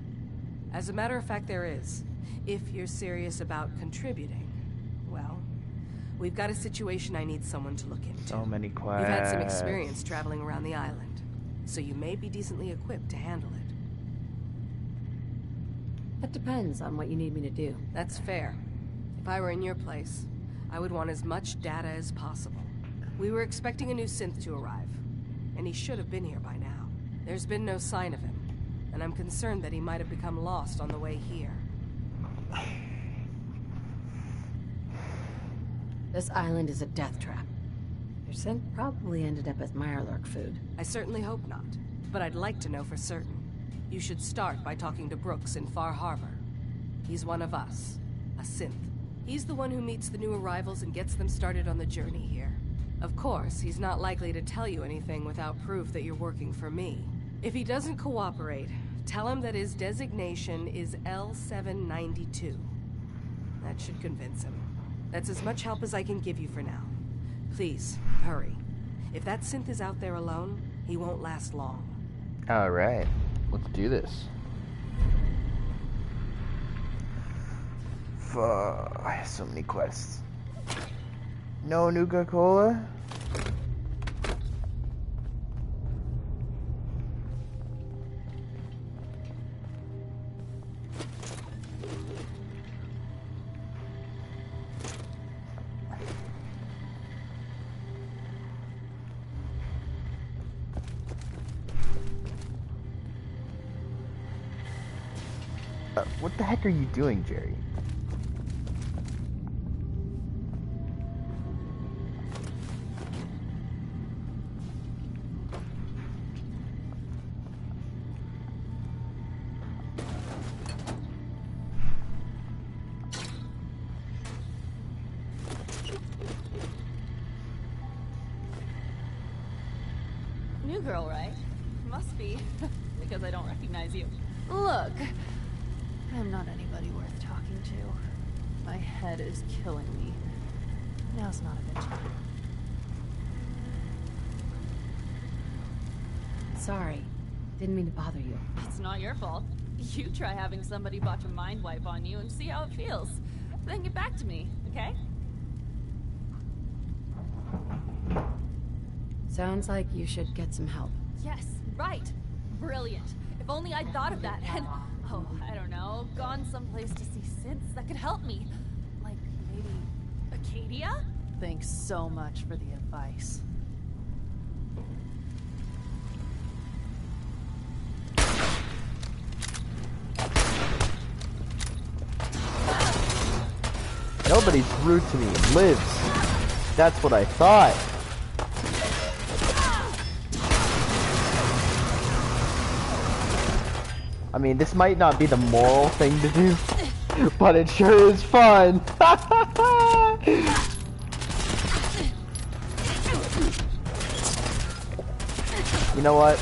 as a matter of fact, there is. If you're serious about contributing, well, we've got a situation I need someone to look into. So many quests. You've had some experience traveling around the island, so you may be decently equipped to handle it. That depends on what you need me to do. That's fair. If I were in your place, I would want as much data as possible. We were expecting a new synth to arrive, and he should have been here by now. There's been no sign of him, and I'm concerned that he might have become lost on the way here. This island is a death trap. Your synth probably ended up as Mirelurk food. I certainly hope not, but I'd like to know for certain. You should start by talking to Brooks in Far Harbor. He's one of us, a synth. He's the one who meets the new arrivals and gets them started on the journey here. Of course, he's not likely to tell you anything without proof that you're working for me. If he doesn't cooperate, tell him that his designation is L792. That should convince him. That's as much help as I can give you for now. Please, hurry. If that synth is out there alone, he won't last long. Alright, let's do this. I have so many quests. No Nuka-Cola? What the heck are you doing, Jerry? New girl, right? Must be, because I don't recognize you. Look, I'm not anybody worth talking to. My head is killing me. Now's not a good time. Sorry. Didn't mean to bother you. It's not your fault. You try having somebody botch a mind wipe on you and see how it feels. Then get back to me, okay? Sounds like you should get some help. Yes, right. Brilliant. If only I'd thought of that and, oh, I don't know, gone someplace to see synths that could help me. Like, maybe Acadia? Thanks so much for the advice. Nobody's rude to me and lives. That's what I thought. I mean, this might not be the moral thing to do, but it sure is fun. You know what?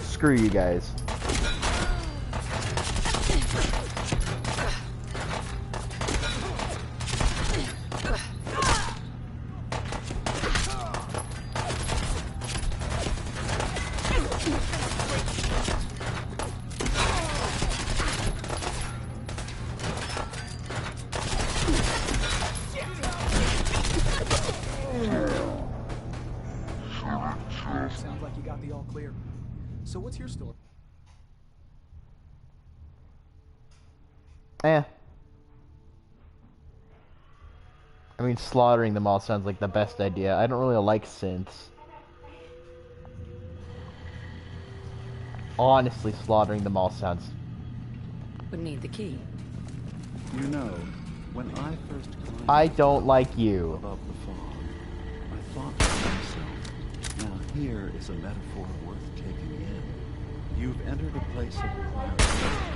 Screw you guys. Sounds like you got the all clear. So what's your story? I mean, slaughtering them all sounds like the best idea. I don't really like synths. Honestly, slaughtering them all sounds... Would need the key. You know, when I first climbed I don't like you. above the fog, I thought to myself, now here is a metaphor worth taking in. You've entered a place of clarity.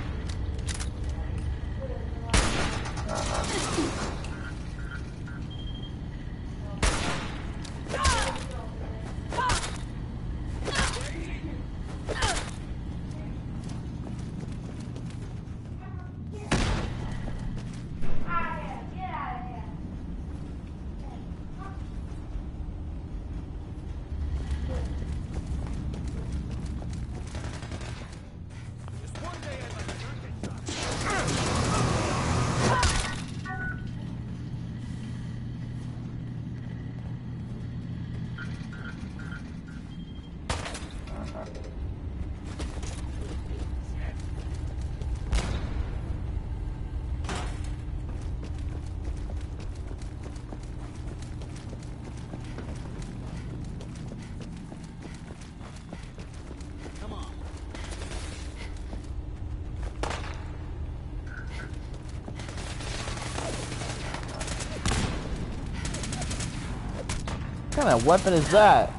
What kind of weapon is that?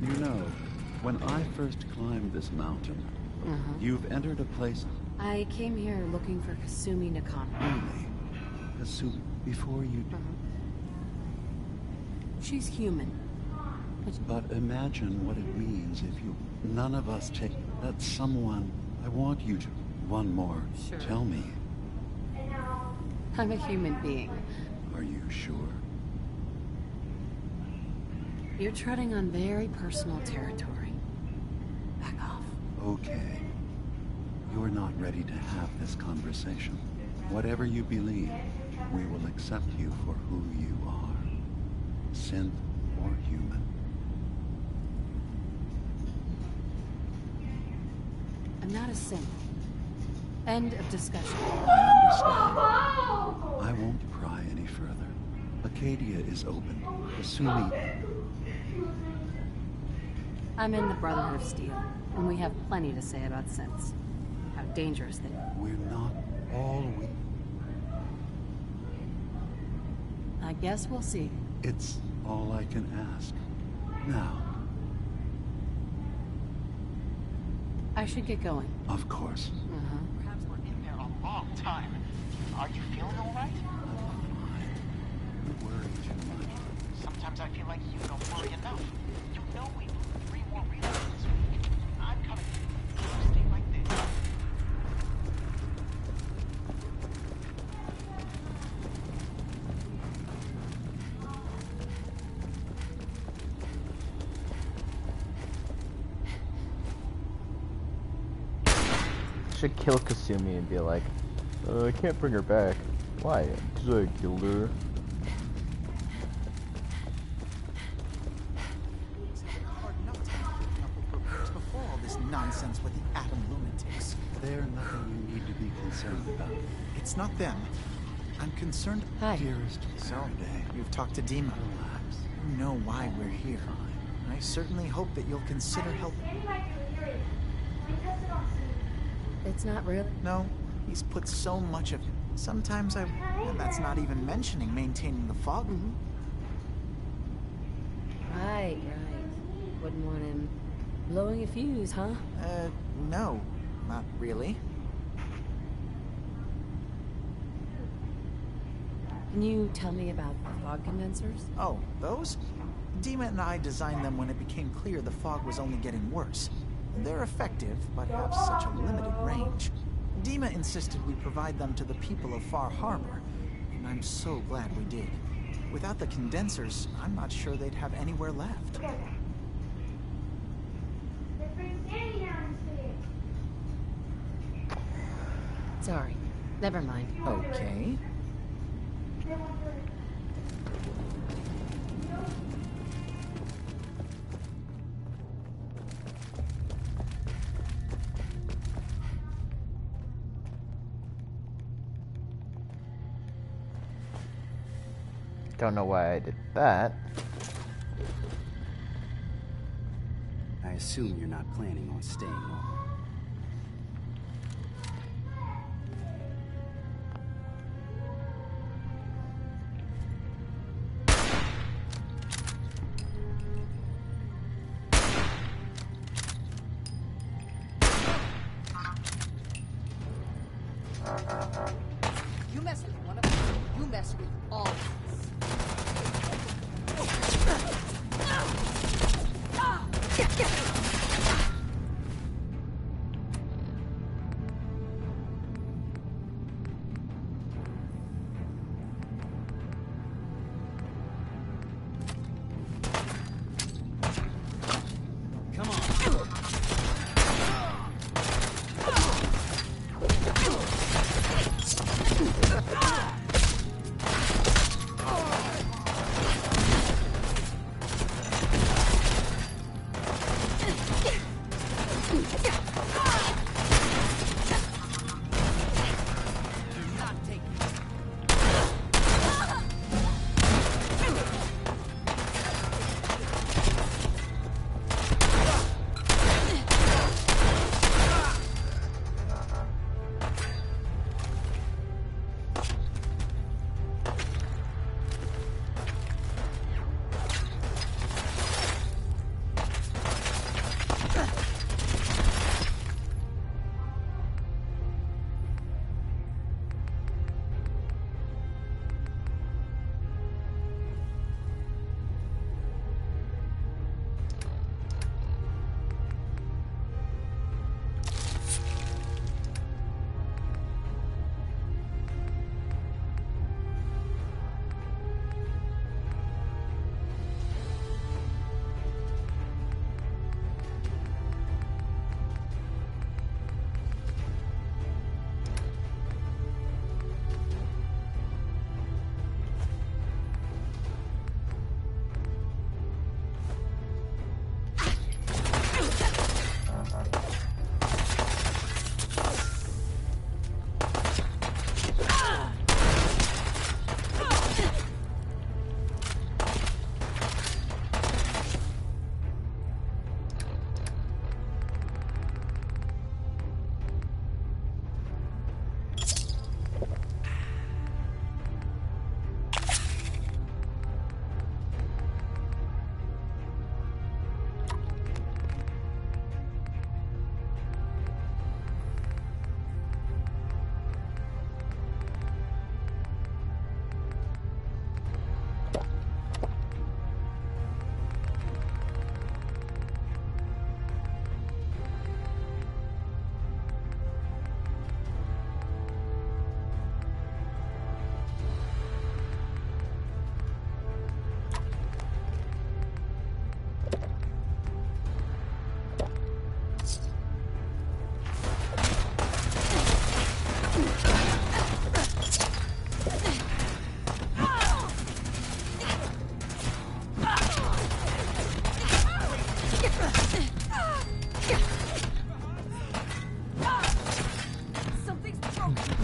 You know, when I first climbed this mountain, you've entered a place I came here looking for Kasumi Nakano. only. Kasumi, before you do. She's human. But imagine what it means if you... None of us take... That someone... I want you to... One more. Sure. Tell me. I'm a human being. Are you sure? You're treading on very personal territory. Back off. Okay. You're not ready to have this conversation. Whatever you believe, we will accept you for who you are. Synth or human. I'm not a synth. End of discussion. I understand. I won't pry any further. Acadia is open. Kasumi... I'm in the Brotherhood of Steel, and we have plenty to say about synths. How dangerous they are. We're not all we... I guess we'll see. It's all I can ask. Now, I should get going. of course. Perhaps we're in there a long time. Are you feeling alright? You worry too much. Sometimes I feel like you don't worry enough. You know we need 3 more reloads this week. I'm coming. You stay like this. Should kill Kasumi and be like, I can't bring her back. Why? Because I killed her. It's hard enough to keep up with programs before all this nonsense with the atom lunatics. They're nothing you need to be concerned about. It's not them. I'm concerned. Hi. Dearest So, Faraday, you've talked to Dima. relax. You know why we're here. I certainly hope that you'll consider helping. It's not really. No, he's put so much of it. Sometimes and that's not even mentioning maintaining the fog. Right. Wouldn't want him blowing a fuse, huh? No, not really. Can you tell me about the fog condensers? Oh, those? Dima and I designed them when it became clear the fog was only getting worse. They're effective, but have such a limited range. Dima insisted we provide them to the people of Far Harbor, and I'm so glad we did. Without the condensers, I'm not sure they'd have anywhere left. Sorry. Never mind. Okay. Don't know why I did that. I assume you're not planning on staying long. You mess with one of us, you mess with all of us. Come on.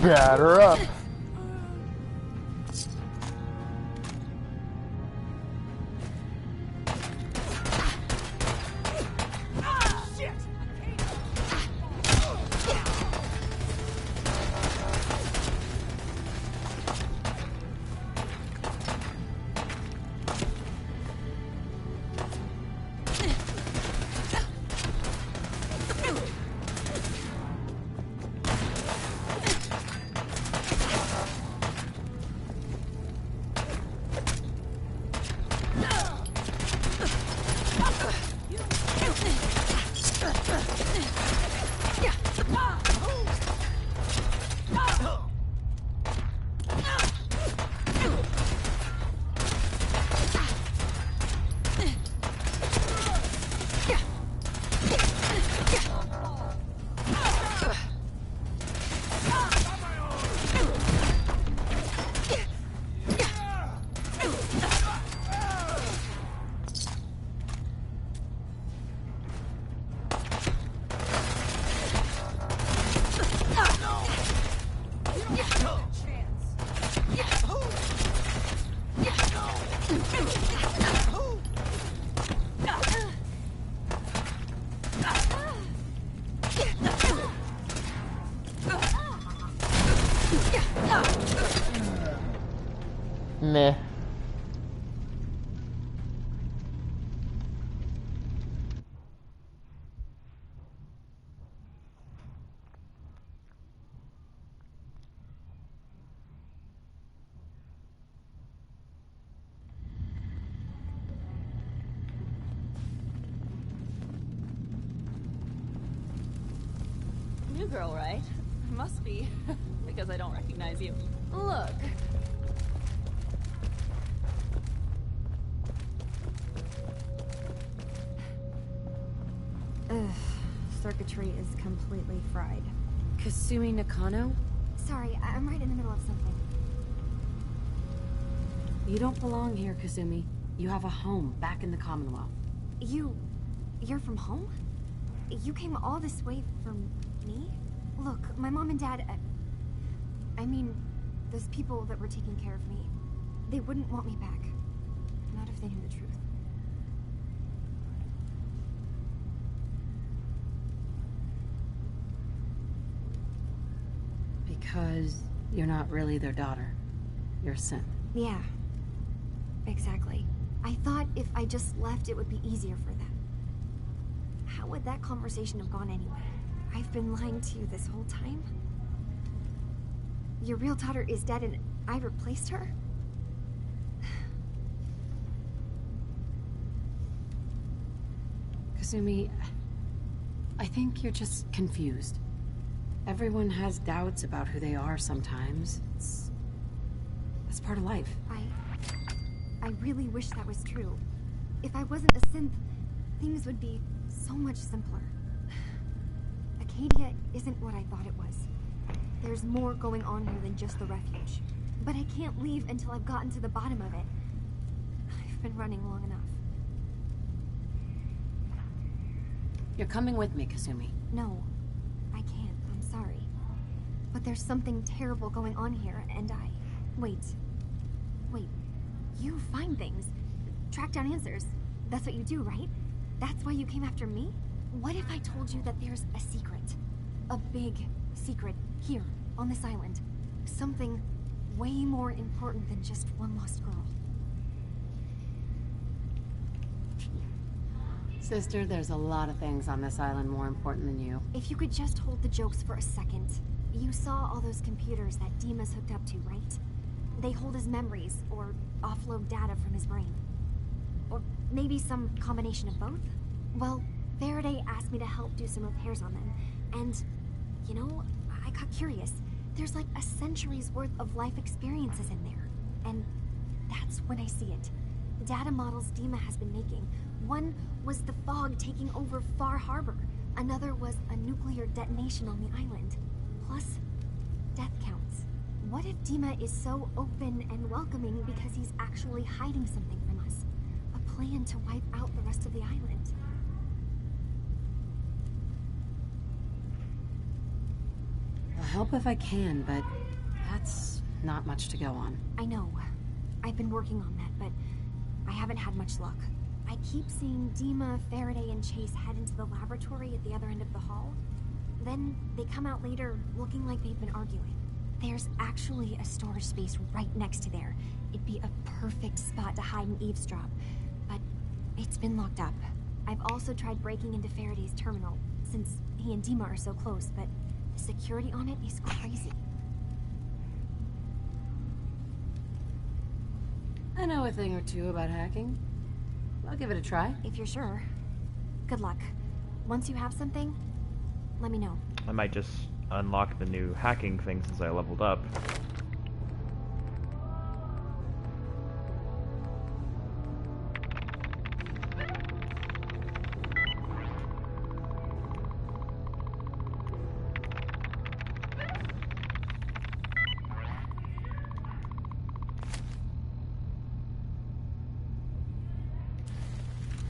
Batter up. Meh. New girl, right? Must be, because I don't recognize you. Look. Ugh, circuitry is completely fried. Kasumi Nakano? Sorry, I'm right in the middle of something. You don't belong here, Kasumi. You have a home back in the Commonwealth. You're from home? You came all this way for me? Look, my mom and dad, I mean, those people that were taking care of me, they wouldn't want me back. Not if they knew the truth. Because you're not really their daughter. You're a synth. Yeah, exactly. I thought if I just left, it would be easier for them. How would that conversation have gone anyway? I've been lying to you this whole time? Your real daughter is dead and I replaced her? Kasumi, I think you're just confused. Everyone has doubts about who they are sometimes. That's part of life. I really wish that was true. If I wasn't a synth, things would be so much simpler. Acadia isn't what I thought it was. There's more going on here than just the refuge. But I can't leave until I've gotten to the bottom of it. I've been running long enough. You're coming with me, Kasumi. No, I can't. I'm sorry. But there's something terrible going on here, and I... Wait. You find things. Track down answers. That's what you do, right? That's why you came after me? What if I told you that there's a secret? A big secret here, on this island. Something way more important than just one lost girl. Sister, there's a lot of things on this island more important than you. If you could just hold the jokes for a second. You saw all those computers that Dima's hooked up to, right? They hold his memories, or offload data from his brain. Or maybe some combination of both? Well, Faraday asked me to help do some repairs on them, and, you know, I got curious. There's like a century's worth of life experiences in there, and that's when I see it. The data models Dima has been making. One was the fog taking over Far Harbor. Another was a nuclear detonation on the island. Plus, death counts. What if Dima is so open and welcoming because he's actually hiding something from us? A plan to wipe out the rest of the island. help if I can, but that's not much to go on. I know. I've been working on that, but I haven't had much luck. I keep seeing Dima, Faraday, and Chase head into the laboratory at the other end of the hall. Then they come out later looking like they've been arguing. There's actually a storage space right next to there. It'd be a perfect spot to hide and eavesdrop, but it's been locked up. I've also tried breaking into Faraday's terminal, since he and Dima are so close, but the security on it is crazy. I know a thing or two about hacking. I'll give it a try. If you're sure. Good luck. Once you have something, let me know. I might just unlock the new hacking thing since I leveled up.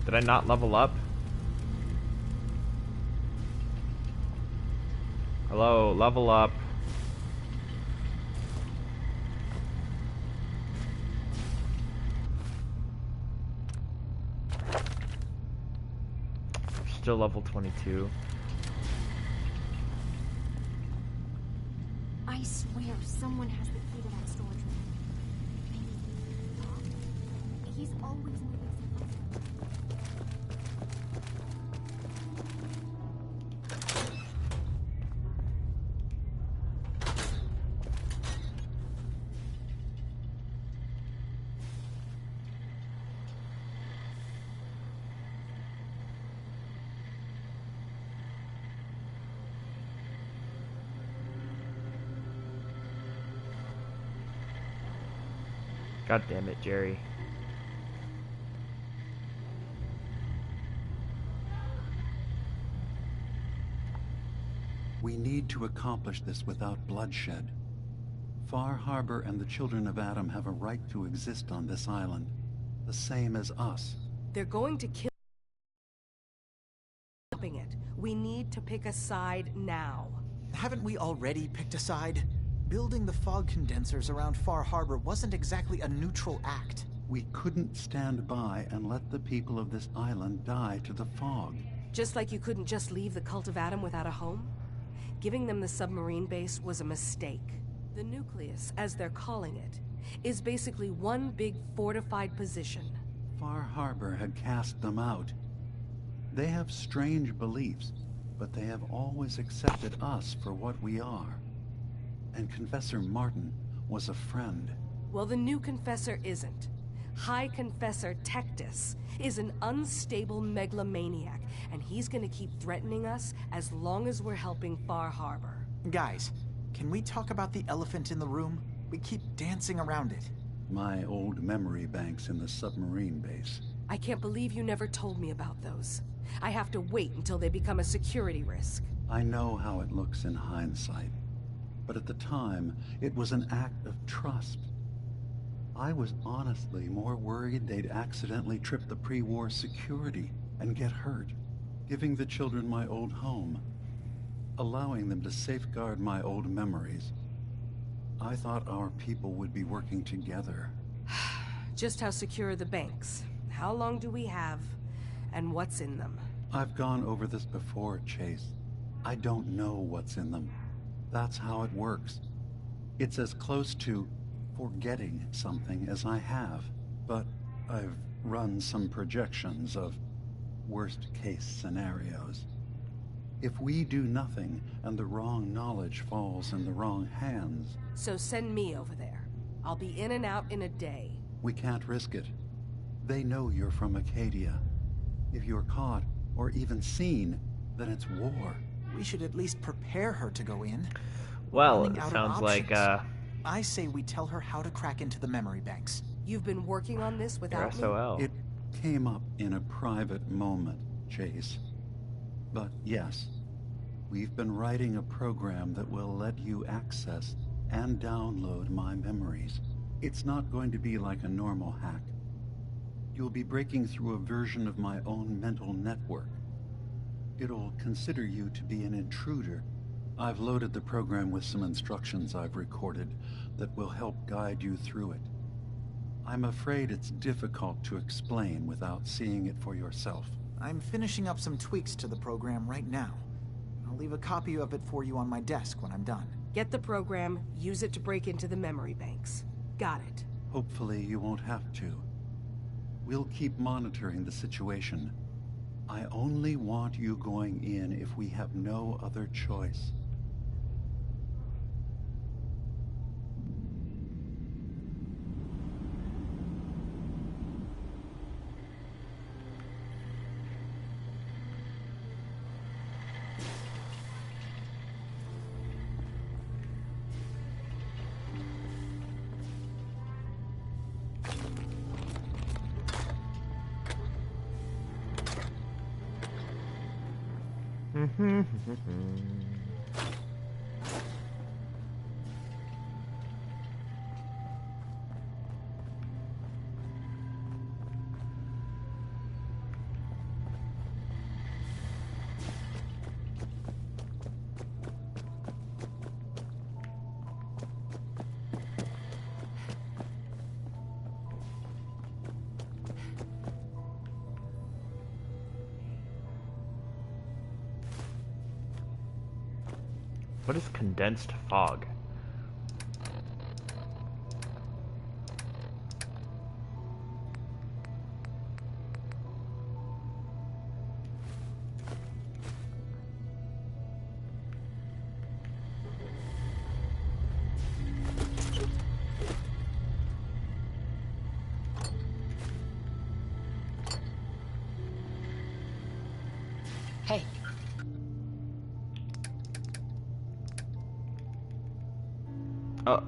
Did I not level up? Hello, level up. Still level 22. I swear someone has the key to that storage room. Maybe Doc? He's always moving so fast. God damn it, Jerry. We need to accomplish this without bloodshed. Far Harbor and the Children of Adam have a right to exist on this island, the same as us. They're going to kill it. We need to pick a side now. Haven't we already picked a side? Building the fog condensers around Far Harbor wasn't exactly a neutral act. We couldn't stand by and let the people of this island die to the fog. Just like you couldn't just leave the Cult of Adam without a home? Giving them the submarine base was a mistake. The nucleus, as they're calling it, is basically one big fortified position. Far Harbor had cast them out. They have strange beliefs, but they have always accepted us for what we are. And Confessor Martin was a friend. Well, the new Confessor isn't. High Confessor Tectus is an unstable megalomaniac, and he's gonna keep threatening us as long as we're helping Far Harbor. Guys, can we talk about the elephant in the room? We keep dancing around it. My old memory banks in the submarine base. I can't believe you never told me about those. I have to wait until they become a security risk. I know how it looks in hindsight. But at the time, it was an act of trust. I was honestly more worried they'd accidentally trip the pre-war security and get hurt, giving the children my old home, allowing them to safeguard my old memories. I thought our people would be working together. Just how secure are the banks? How long do we have? And what's in them? I've gone over this before, Chase. I don't know what's in them. That's how it works. It's as close to forgetting something as I have. But I've run some projections of worst-case scenarios. If we do nothing and the wrong knowledge falls in the wrong hands... So send me over there. I'll be in and out in a day. We can't risk it. They know you're from Acadia. If you're caught, or even seen, then it's war. We should at least prepare her to go in. Well, it sounds like, I say we tell her how to crack into the memory banks. You've been working on this without SOL. It came up in a private moment, Chase. But yes, we've been writing a program that will let you access and download my memories. It's not going to be like a normal hack. You'll be breaking through a version of my own mental network. It'll consider you to be an intruder I've loaded the program with some instructions I've recorded that will help guide you through it. I'm afraid it's difficult to explain without seeing it for yourself. I'm finishing up some tweaks to the program right now. I'll leave a copy of it for you on my desk when I'm done. Get the program, use it to break into the memory banks. Got it. Hopefully you won't have to. We'll keep monitoring the situation. I only want you going in if we have no other choice. What is condensed fog? Hey. Oh.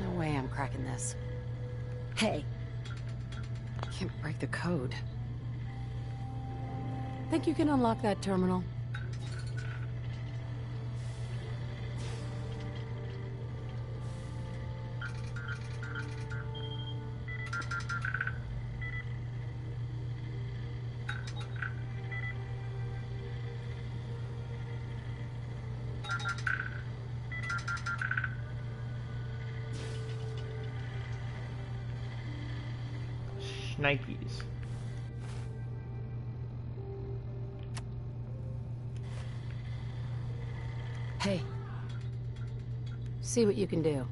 No way I'm cracking this. Hey. Can't break the code. Think you can unlock that terminal? Nikes. Hey. See what you can do.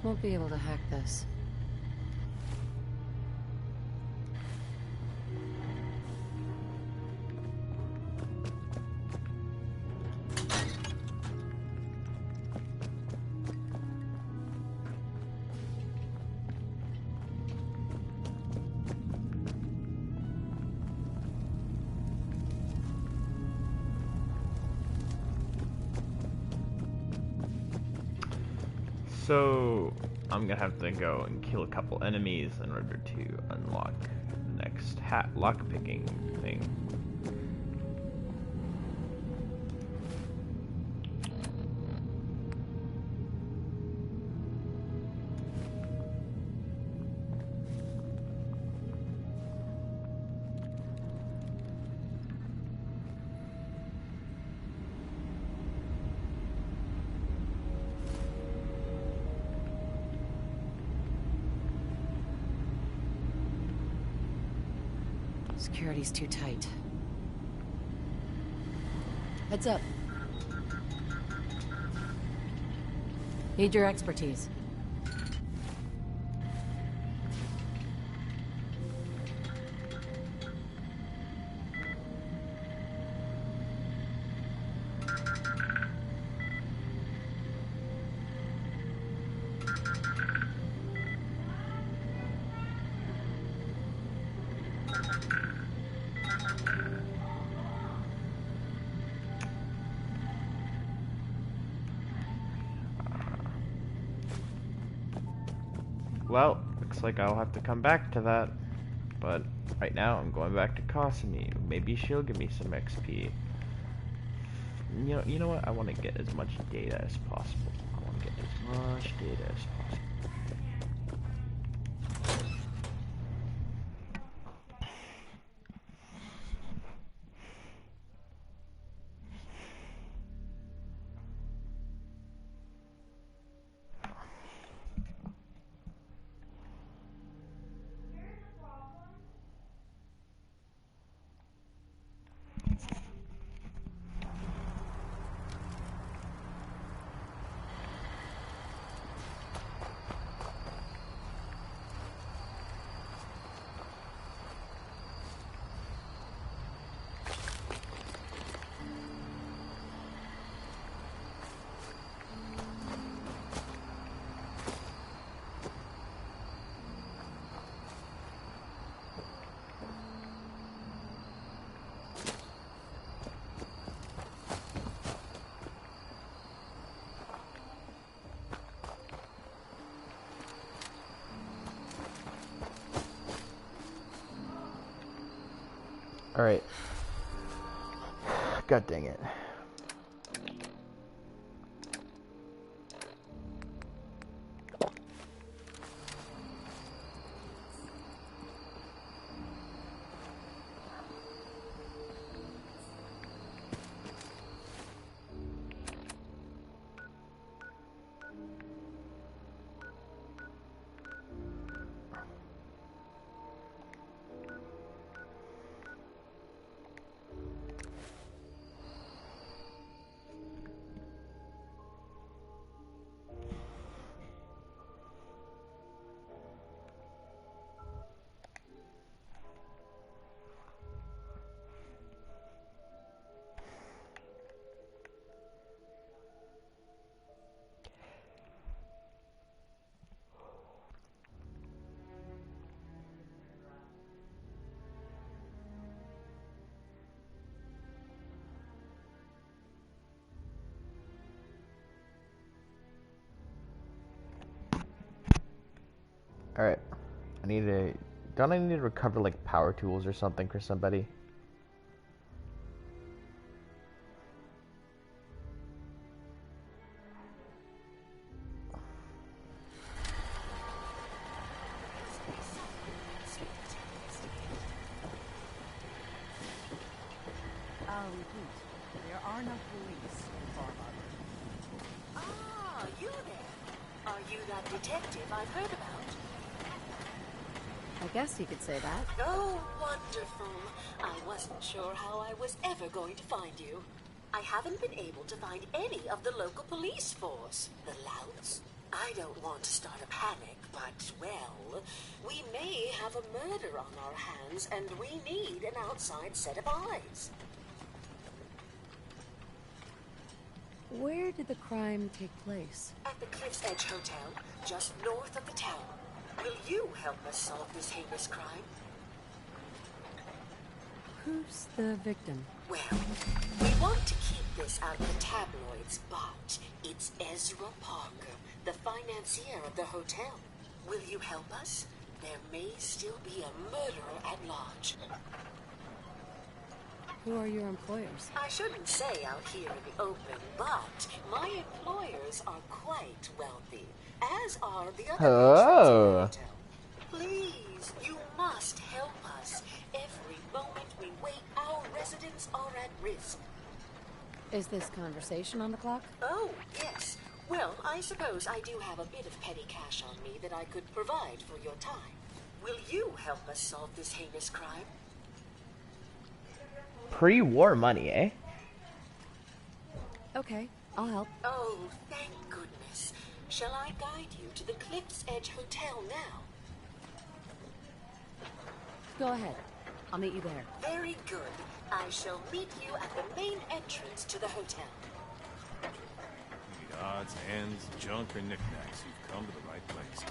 Won't be able to hack this. So I'm gonna have to go and kill a couple enemies in order to unlock the next lockpicking thing. Security's too tight. Heads up. Need your expertise. Well, looks like I'll have to come back to that. But right now, I'm going back to Kasumi. Maybe she'll give me some XP. You know what? I want to get as much data as possible. I want to get as much data as possible. Alright. God dang it. Alright. Don't I need to recover like power tools or something for somebody? I'll repeat. There are no police in Far Harbor. Ah, you there. Are you that detective I've heard about? I guess you could say that. Oh, wonderful. I wasn't sure how I was ever going to find you. I haven't been able to find any of the local police force. The louts? I don't want to start a panic, but, well, we may have a murder on our hands, and we need an outside set of eyes. Where did the crime take place? At the Cliff's Edge Hotel, just north of the town. Will you help us solve this heinous crime? Who's the victim? Well, we want to keep this out of the tabloids, but it's Ezra Parker, the financier of the hotel. Will you help us? There may still be a murderer at large. Who are your employers? I shouldn't say out here in the open, but my employers are quite wealthy, as are the other patrons of the hotel. Please, you must help us. Every moment we wait, our residents are at risk. Is this conversation on the clock? Oh, yes. Well, I suppose I do have a bit of petty cash on me that I could provide for your time. Will you help us solve this heinous crime? Pre-war money, eh? Okay, I'll help. Oh, thank goodness. Shall I guide you to the Cliff's Edge Hotel now? Go ahead. I'll meet you there. Very good. I shall meet you at the main entrance to the hotel. Need odds, ends, junk, or knickknacks, you've come to the right place.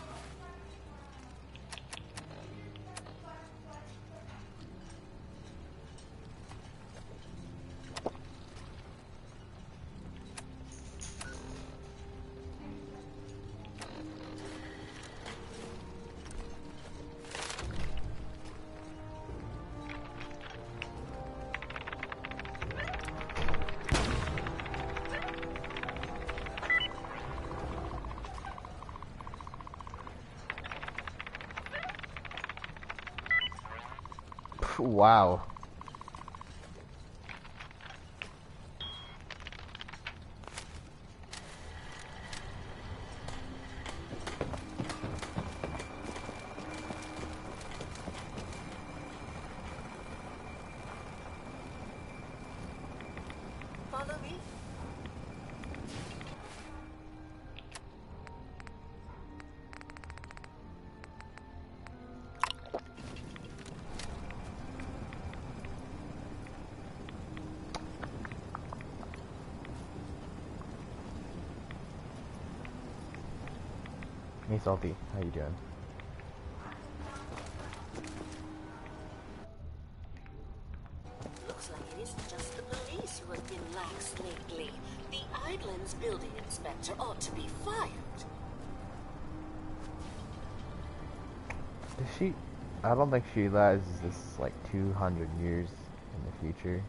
Wow. Follow me. Hey Salty, how you doing? Looks like it isn't just the police who have been lax lately. The Idlands building inspector ought to be fired. Is she? I don't think she realizes this is like 200 years in the future.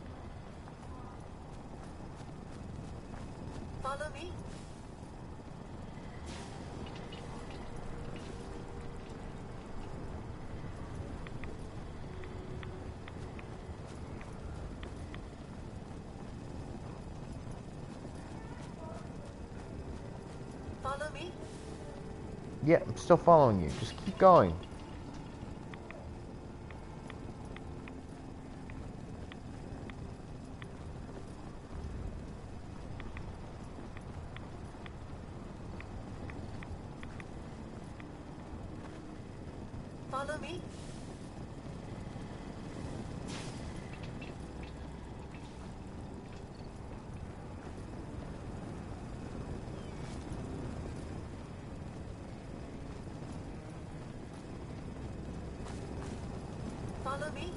Follow me. Follow me. Yeah, I'm still following you. Just keep going. Follow me. Follow me.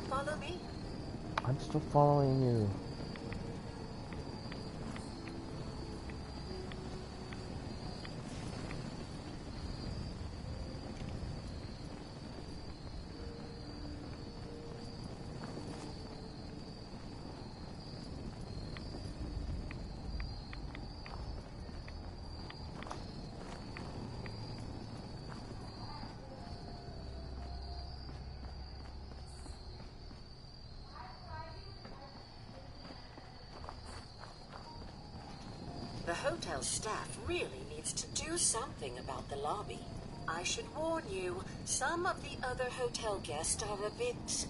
Follow me. I'm still following you. hotel staff really needs to do something about the lobby. I should warn you, some of the other hotel guests are a bit,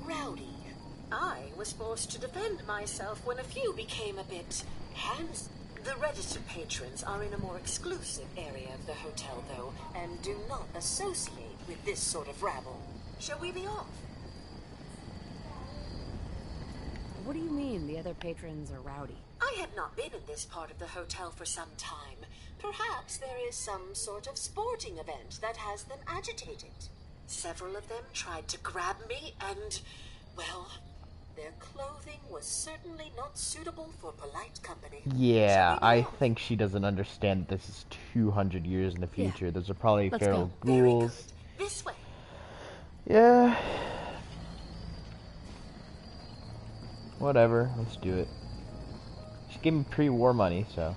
rowdy. I was forced to defend myself when a few became a bit handsy. The registered patrons are in a more exclusive area of the hotel, though, and do not associate with this sort of rabble. Shall we be off? What do you mean the other patrons are rowdy? I have not been in this part of the hotel for some time. Perhaps there is some sort of sporting event that has them agitated. Several of them tried to grab me and, well, their clothing was certainly not suitable for polite company. Yeah, I think she doesn't understand that this is 200 years in the future. Those are probably feral ghouls. This way. Yeah. Whatever, let's do it. She gave me pre-war money, so.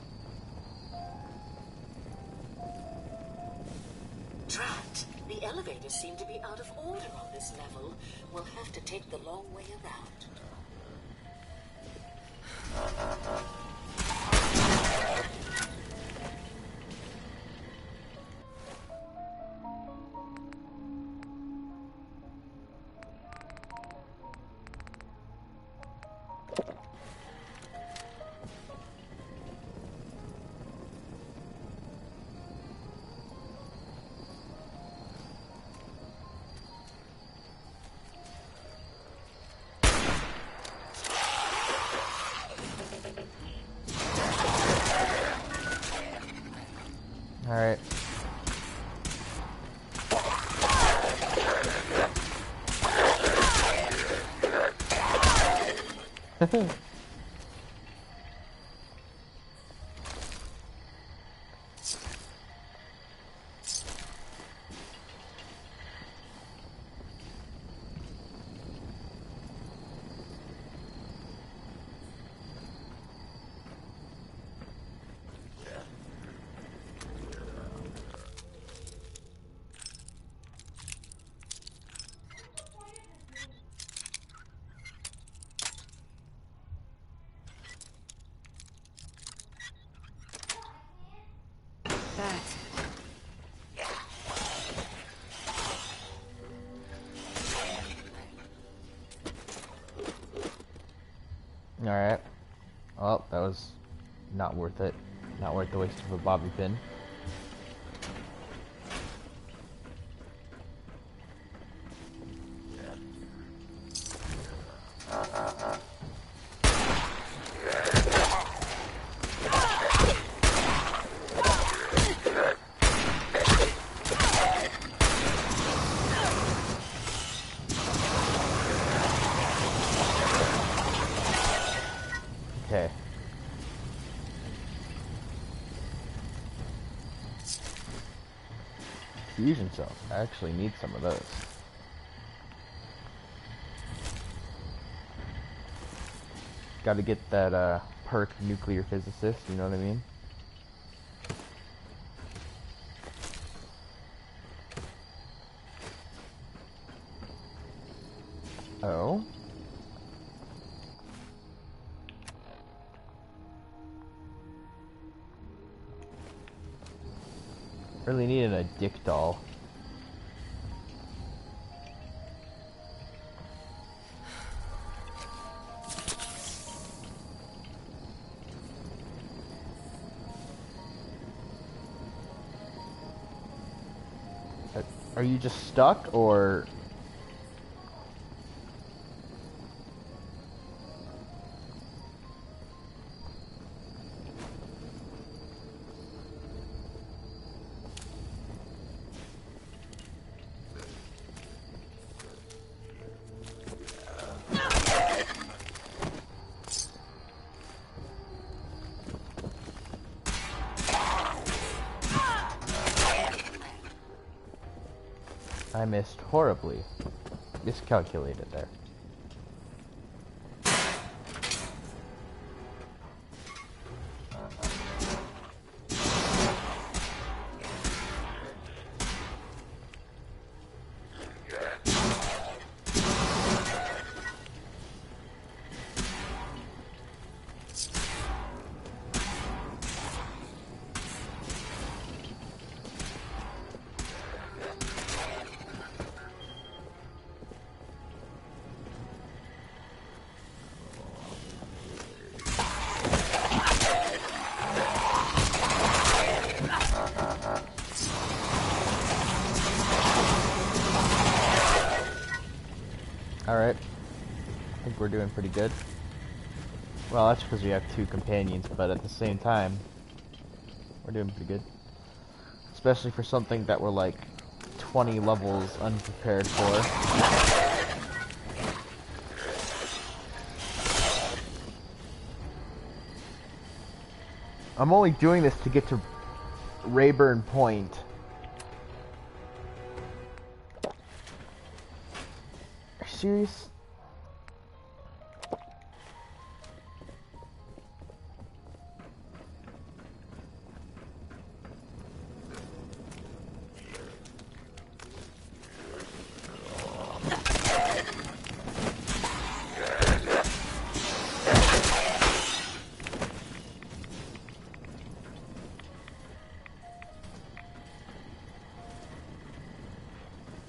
Drat, the elevators seem to be out of order on this level. We'll have to take the long way around. Alright. Alright. Well, that was not worth it. Not worth the waste of a bobby pin. Okay. Fusion cells. I actually need some of those. Gotta get that perk nuclear physicist, you know what I mean? Oh? Really needed a dick doll. Are you just stuck, or... I missed horribly. Miscalculated there. think we're doing pretty good. Well, that's because we have 2 companions, but at the same time, we're doing pretty good. Especially for something that we're like 20 levels unprepared for. I'm only doing this to get to Rayburn Point. Are you serious?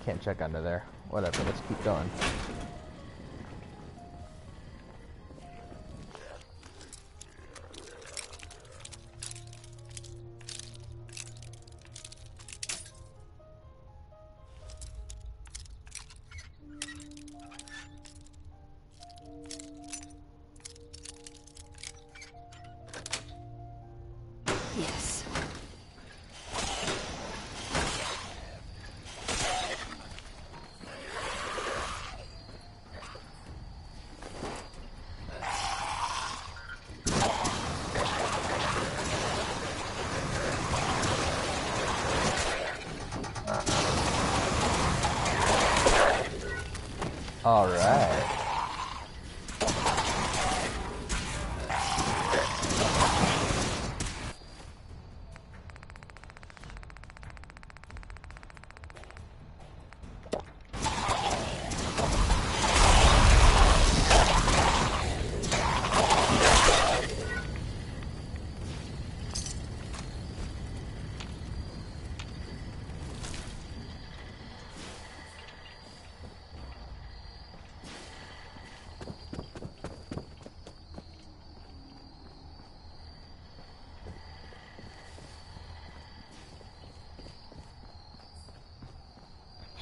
Can't check under there. Whatever, let's keep going. Yes. All right.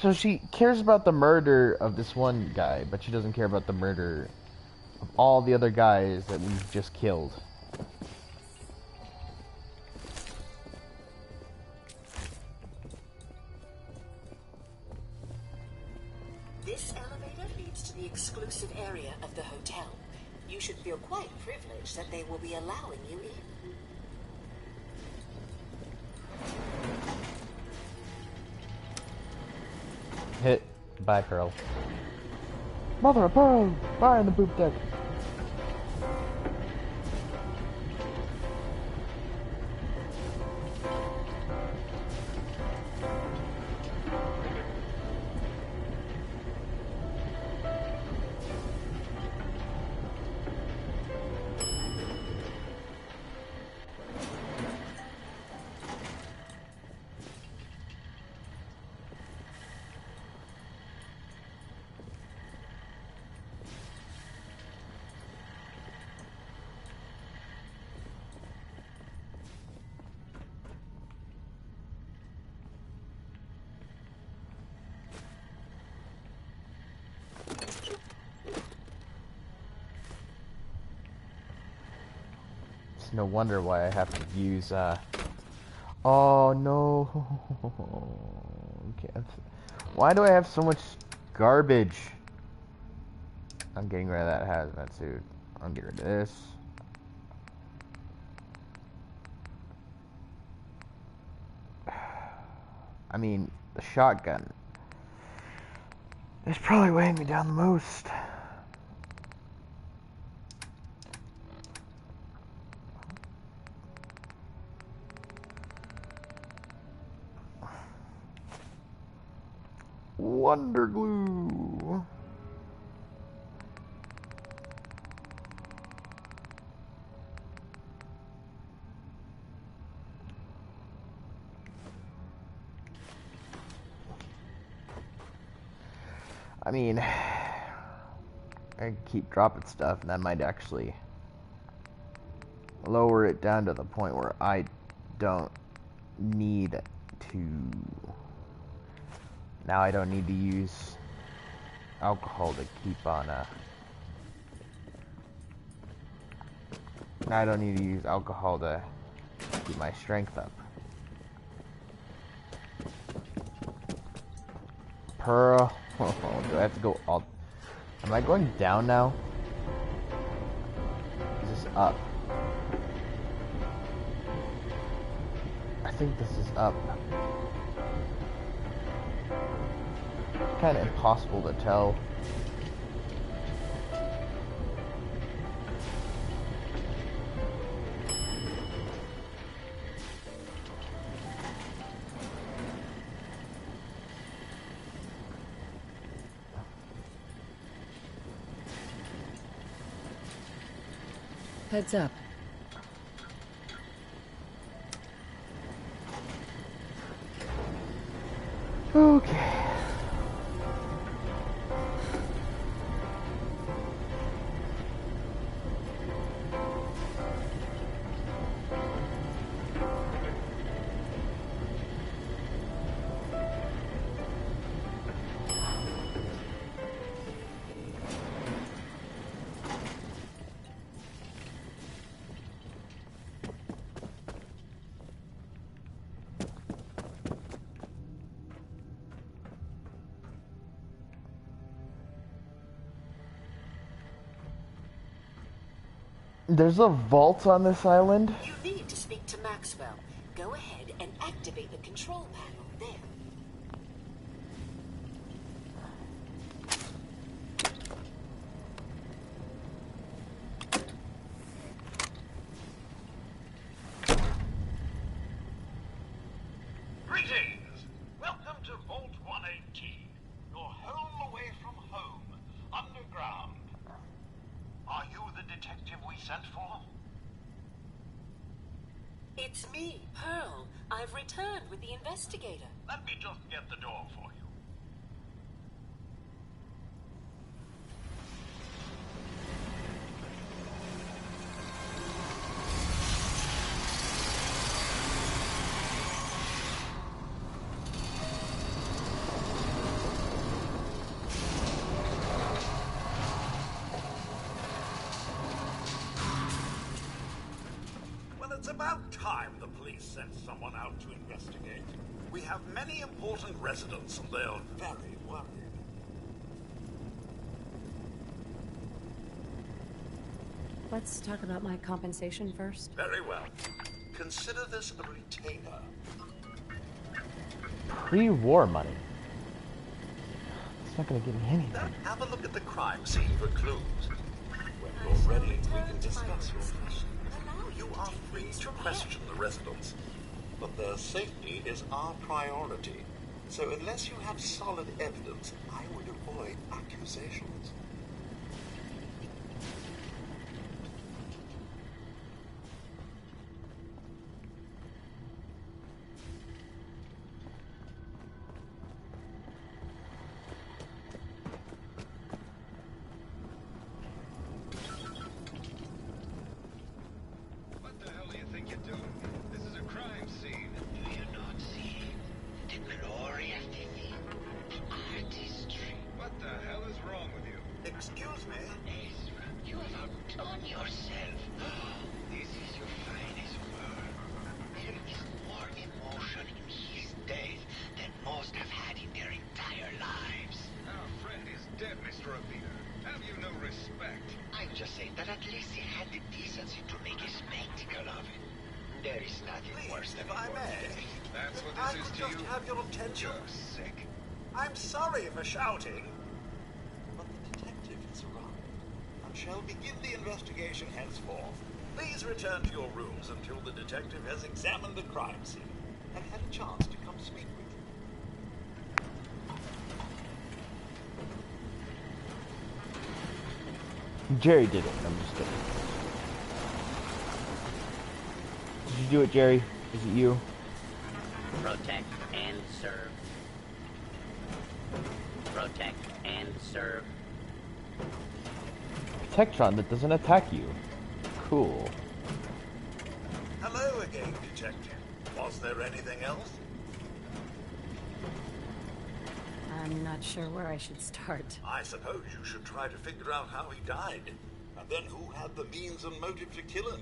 So she cares about the murder of this one guy, but she doesn't care about the murder of all the other guys that we've just killed. This elevator leads to the exclusive area of the hotel. You should feel quite privileged that they will be allowing you in. Hit. Bye, Pearl. Mother of Pearl! Fire in the poop deck! It's no wonder why I have to use, Oh, no. Why do I have so much garbage? I'm getting rid of that hazmat suit. I'm getting rid of this. I mean, the shotgun. It's probably weighing me down the most. Wonder glue. I mean, I keep dropping stuff, and that might actually lower it down to the point where I don't need to. Now I don't need to use alcohol to keep on I don't need to use alcohol to keep my strength up. Pearl. Oh, do I have to go all... Am I going down now? Is this up? I think this is up. It's kind of impossible to tell. Heads up. Okay. There's a vault on this island? You need to speak to Maxwell. Go ahead and activate the control panel there. Greetings! Welcome to Vault 118. Your home away from home. Underground. Are you the detective we sent for? It's me, Pearl. I've returned with the investigator. Let me just get the door for you. Well, it's about time the police sent someone out to investigate. We have many important residents and they're very worried. Let's talk about my compensation first. Very well. Consider this a retainer. Pre-war money. It's not gonna give me anything. Now have a look at the crime scene for clues. When you're ready, we can discuss your question. You are free to question the residents, but their safety is our priority. So unless you have solid evidence, I would avoid accusations. What the hell do you think you're doing? This is a crime scene. Do you not see the glory of the thing? The artistry. What the hell is wrong with you? Excuse me? Ezra, you have outdone yourself. This is your finest work. There is more emotion in his days than most have had in their entire lives. Our friend is dead, Mr. Avita. Have you no respect? I'm just saying that at least he had the decency to make a spectacle of it. There is nothing worse than if I may. That's what I this is could to just you? have your attention. You're sick. I'm sorry for shouting. But the detective has arrived and shall begin the investigation henceforth. Please return to your rooms until the detective has examined the crime scene and had a chance to come speak with you. Jerry did it. I'm just kidding. Did you do it, Jerry? Is it you? Protect and serve. Protect and serve. Protectron that doesn't attack you. Cool. Hello again, detective. Was there anything else? I'm not sure where I should start. I suppose you should try to figure out how he died, and then who had the means and motive to kill him.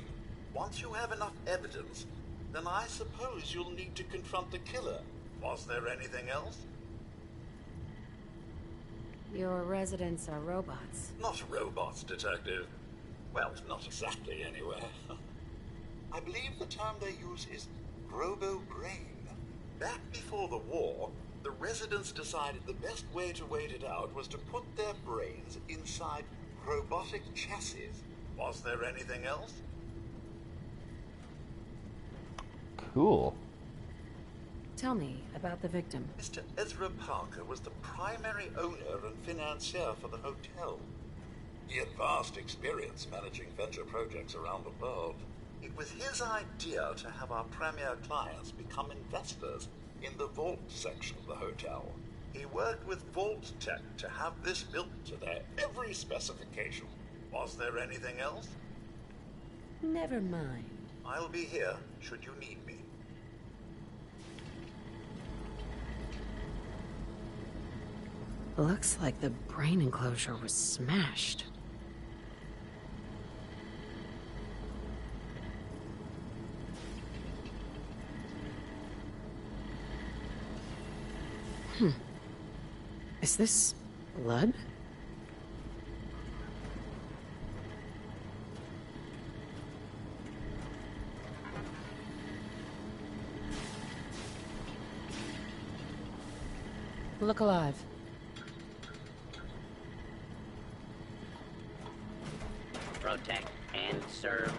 Once you have enough evidence, then I suppose you'll need to confront the killer. Was there anything else? Your residents are robots. Not robots, Detective. Well, not exactly, anyway. I believe the term they use is robo-brain. Back before the war, the residents decided the best way to wait it out was to put their brains inside robotic chassis. Was there anything else? Cool. Tell me about the victim. Mr. Ezra Parker was the primary owner and financier for the hotel. He had vast experience managing venture projects around the world. It was his idea to have our premier clients become investors in the vault section of the hotel. He worked with Vault Tech to have this built to their every specification. Was there anything else? Never mind. I'll be here should you need me. Looks like the brain enclosure was smashed. Is this blood? Look alive. Protect and serve.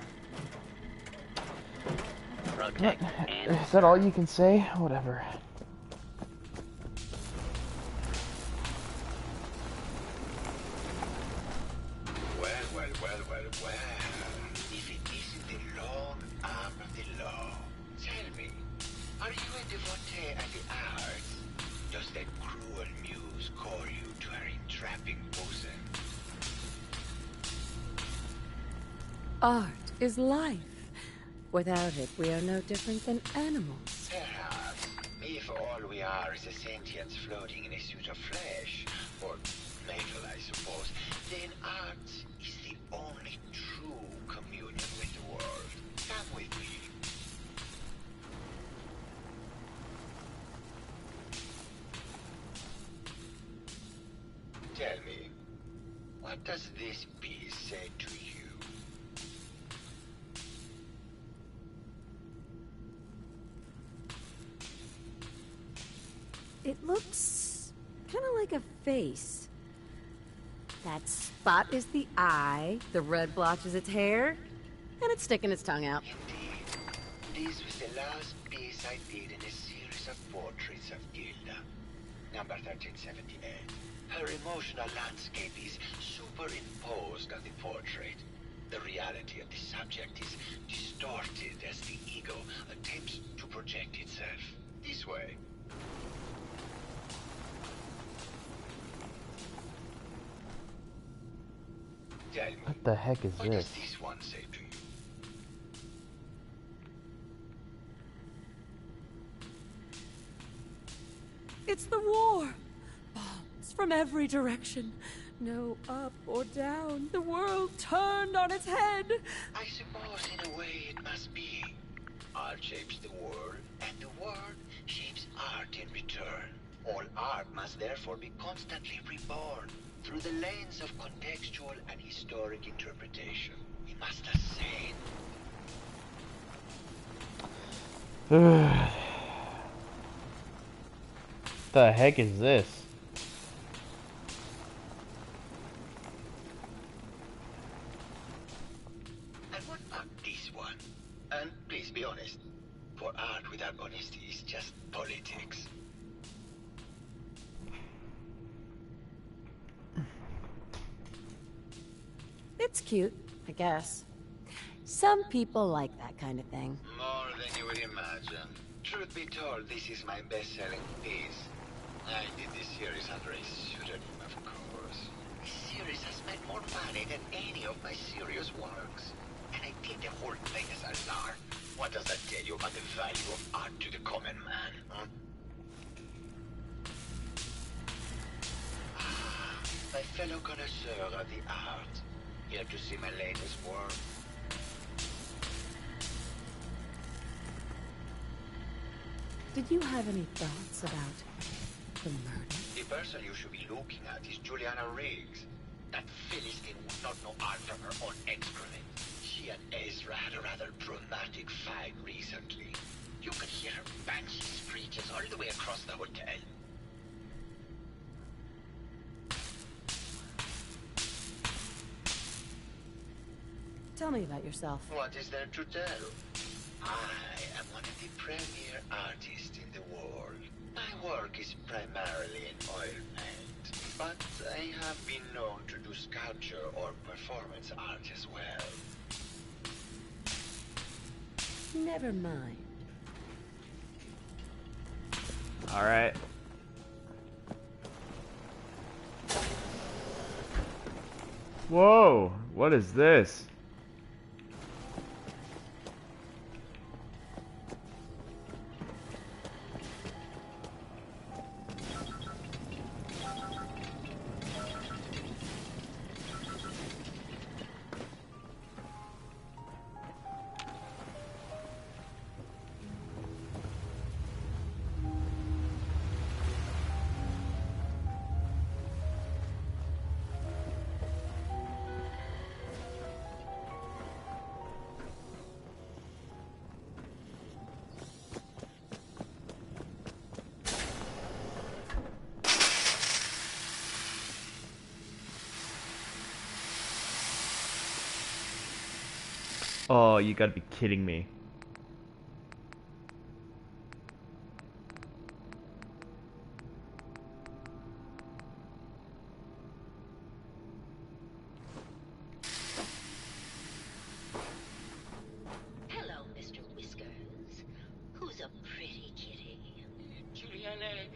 Protect and Is that all you can say? Whatever. Well. If it isn't the long arm of the law, tell me, are you a devotee of the arts? Does that cruel muse call you to her entrapping bosom? Art is life. Without it, we are no different than animals. Perhaps, if all we are is a sentience floating in a suit of flesh, or metal, I suppose, then art is the only true communion with the world. Come with me. Tell me, what does this piece say to you? It looks kind of like a face. That spot is the eye, the red blotch is its hair, and it's sticking its tongue out. Indeed. This was the last piece I did in a series of portraits of Gilda. Number 1378. Her emotional landscape is superimposed on the portrait. The reality of the subject is distorted as the ego attempts to project itself. This way. Tell me, What the heck is what this? does this one say to you? It's the war! Bombs from every direction. No up or down. The world turned on its head. I suppose in a way it must be. Art shapes the world, and the world shapes art in return. All art must therefore be constantly reborn through the lens of contextual and historic interpretation. We must ascend. The heck is this? And what about this one? And please be honest, for art without honesty is just politics. It's cute, I guess. Some people like that kind of thing. More than you would imagine. Truth be told, this is my best-selling piece. I did this series under a pseudonym, of course. This series has made more money than any of my serious works. And I did the whole thing as a lark. What does that tell you about the value of art to the common man, huh? My fellow connoisseur of the art. Here to see my latest work. Did you have any thoughts about the murder? The person you should be looking at is Juliana Riggs. That Philistine would not know art from her own excrement. She and Ezra had a rather dramatic fight recently. You could hear her banshee screeches all the way across the hotel. Tell me about yourself. What is there to tell? I am one of the premier artists in the world. My work is primarily in oil paint, but I have been known to do sculpture or performance art as well. Never mind. All right. Whoa, what is this? Oh, you gotta be kidding me. Hello, Mr. Whiskers. Who's a pretty kitty? Juliana,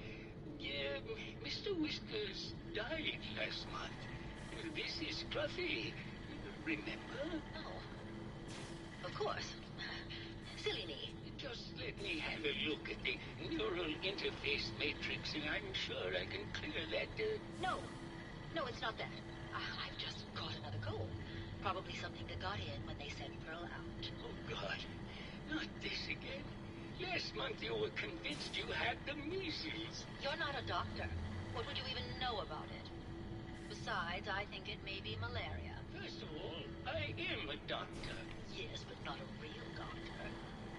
Mr. Whiskers died last month. This is Scruffy. Remember? Oh, of course. Silly me. Just let me have a look at the neural interface matrix, and I'm sure I can clear that. No, it's not that. I've just caught another cold. Probably something that got in when they sent Pearl out. Oh, God. Not this again. Last month you were convinced you had the measles. You're not a doctor. What would you even know about it? Besides, I think it may be malaria. First of all, I am a doctor. Yes, but not a real doctor.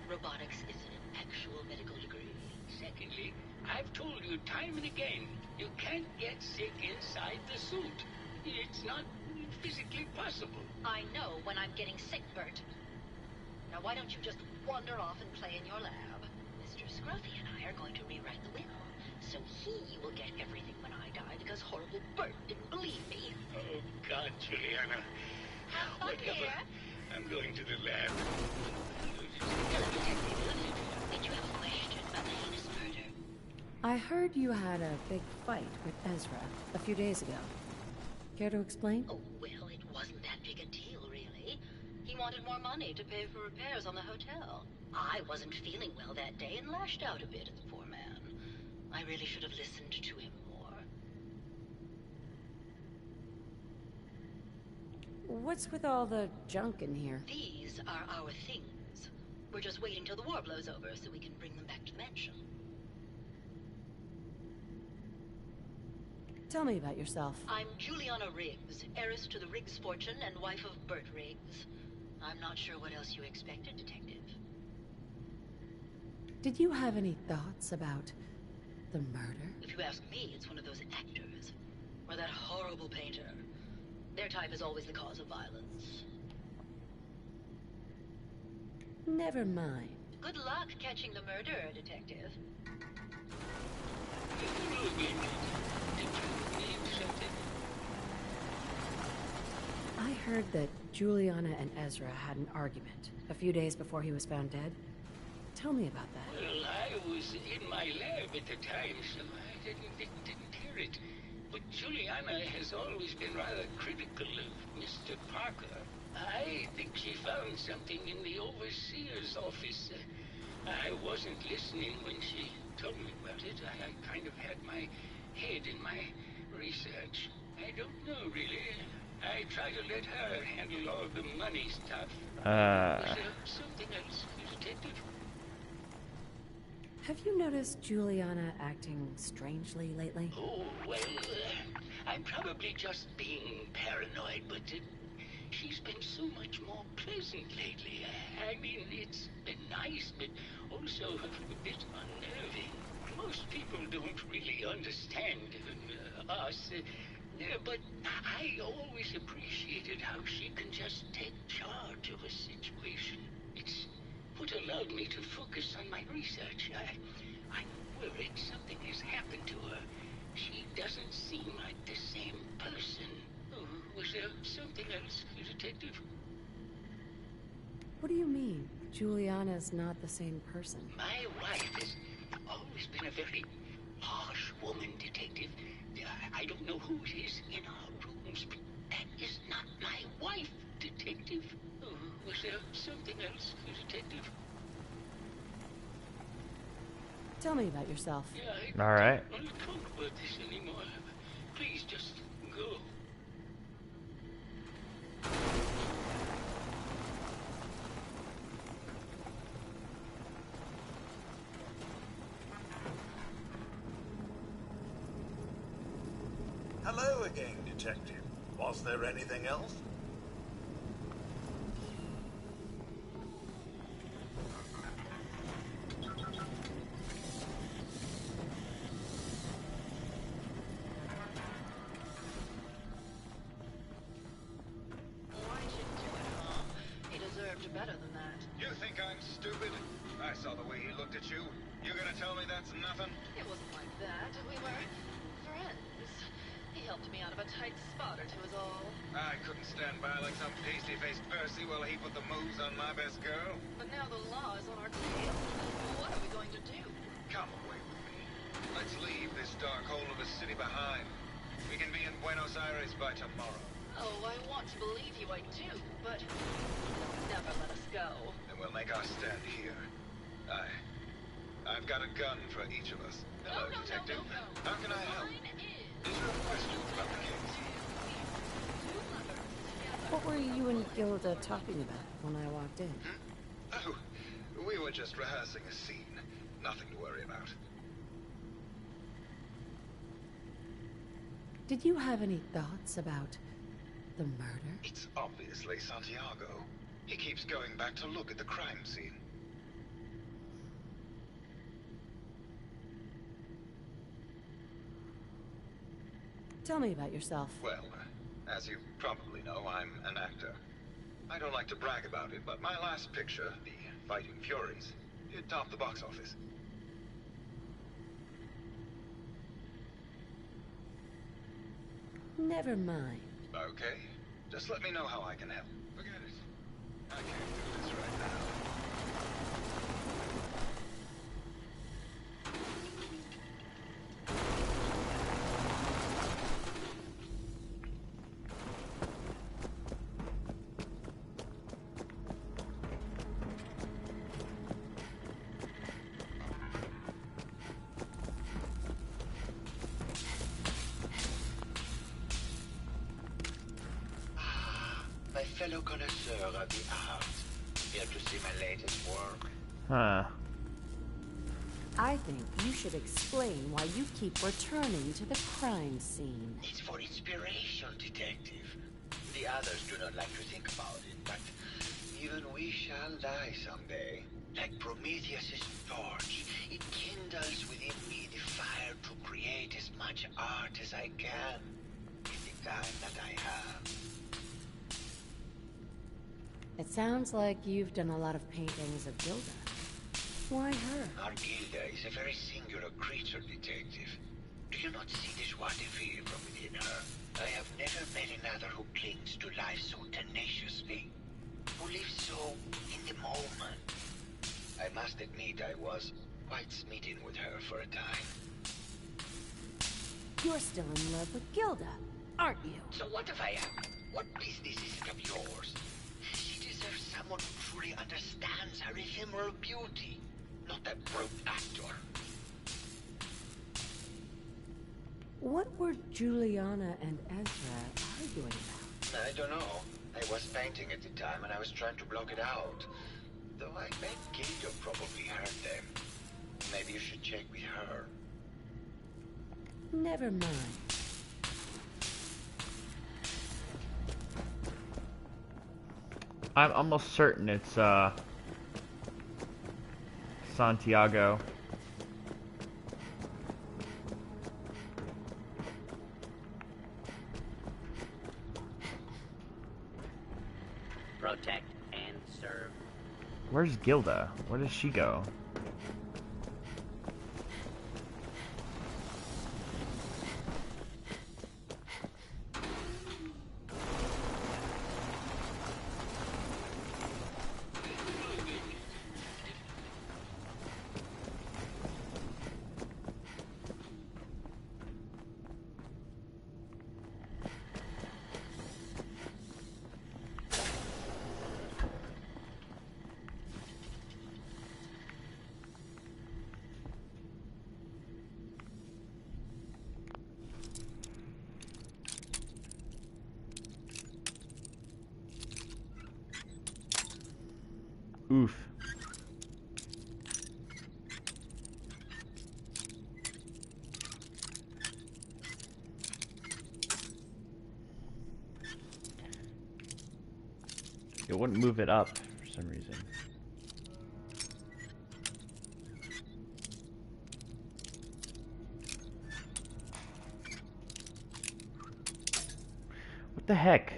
Robotics is an actual medical degree. Secondly, I've told you time and again, you can't get sick inside the suit. It's not physically possible. I know when I'm getting sick, Bert. Now why don't you just wander off and play in your lab? Mr. Scruffy and I are going to rewrite the will, so he will get everything when I die because horrible Bert didn't believe me. Oh, God, Juliana. Whatever. I'm going to the lab. Did you have a question about the heinous murder? I heard you had a big fight with Ezra a few days ago. Care to explain? Oh, well, it wasn't that big a deal, really. He wanted more money to pay for repairs on the hotel. I wasn't feeling well that day and lashed out a bit at the poor man. I really should have listened to him more. What's with all the junk in here? These are our things. We're just waiting till the war blows over so we can bring them back to the mansion. Tell me about yourself. I'm Juliana Riggs, heiress to the Riggs fortune and wife of Bert Riggs. I'm not sure what else you expected, Detective. Did you have any thoughts about the murder? If you ask me, it's one of those actors. Or that horrible painter. Their type is always the cause of violence. Never mind. Good luck catching the murderer, Detective. I heard that Juliana and Ezra had an argument a few days before he was found dead. Tell me about that. Well, I was in my lab at the time, so I didn't hear it. But Juliana has always been rather critical of Mr. Parker. I think she found something in the overseer's office. I wasn't listening when she told me about it. I kind of had my head in my research. I don't know, really. I try to let her handle all the money stuff. Was there something else, Detective? Have you noticed Juliana acting strangely lately? Oh, well, I'm probably just being paranoid, but she's been so much more pleasant lately. I mean, it's been nice, but also a bit unnerving. Most people don't really understand us, but I always appreciated how she can just take charge of a situation. It's what allowed me to focus on my research. I'm worried something has happened to her. She doesn't seem like the same person. Oh, was there something else, Detective? What do you mean? Juliana's not the same person. My wife has always been a very harsh woman, Detective. I don't know who it is in our rooms, but that is not my wife, Detective. Oh, was there something else, Detective? Tell me about yourself. Yeah, All right. I don't want to talk about this anymore. Please, just go. Hello again, Detective. Was there anything else? Why'd you do it, huh? He deserved better than that. You think I'm stupid? I saw the way he looked at you. You gonna tell me that's nothing? It wasn't like that. We were friends. He helped me out of a tight spot or two is all. I couldn't stand by like some pasty-faced Percy while he put the moves on my best girl. But now the law is on our tail. What are we going to do? Come away with me. Let's leave this dark hole of a city behind. We can be in Buenos Aires by tomorrow. Oh, I want to believe you, I do, but they'll never let us go. And we'll make our stand here. I've got a gun for each of us. Hello, Detective. How can I help? Is there a question about the case? What were you and Gilda talking about when I walked in? Oh, we were just rehearsing a scene. Nothing to worry about. Did you have any thoughts about the murder? It's obviously Santiago. He keeps going back to look at the crime scene. Tell me about yourself. Well, as you probably know, I'm an actor. I don't like to brag about it, but my last picture, The Fighting Furies, it topped the box office. Never mind. Okay. Just let me know how I can help. Forget it. I can't do this right now. My fellow connoisseur of the arts, here to see my latest work. Huh. I think you should explain why you keep returning to the crime scene. It's for inspiration, Detective. The others do not like to think about it, but even we shall die someday. Like Prometheus's torch, it kindles within me the fire to create as much art as I can in the time that I have. It sounds like you've done a lot of paintings of Gilda. Why her? Our Gilda is a very singular creature, Detective. Do you not see the joie de vivre from within her? I have never met another who clings to life so tenaciously, who lives so in the moment. I must admit I was quite smitten with her for a time. You're still in love with Gilda, aren't you? So what if I am? What business is it of yours? She deserves someone who truly understands her ephemeral beauty, not a broke actor. What were Juliana and Ezra arguing about? I don't know. I was painting at the time and I was trying to block it out. Though I bet Gilda probably heard them. Maybe you should check with her. Never mind. I'm almost certain it's Santiago. Protect and serve. Where's Gilda? Where does she go? Oof. It wouldn't move it up for some reason. What the heck?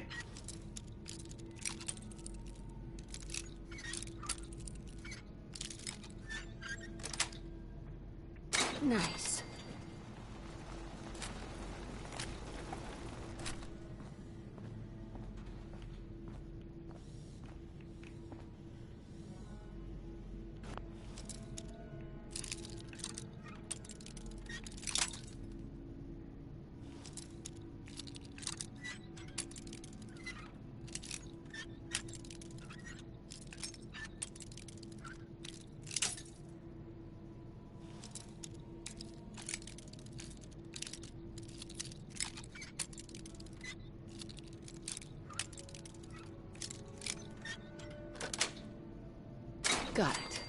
Nice. Got it.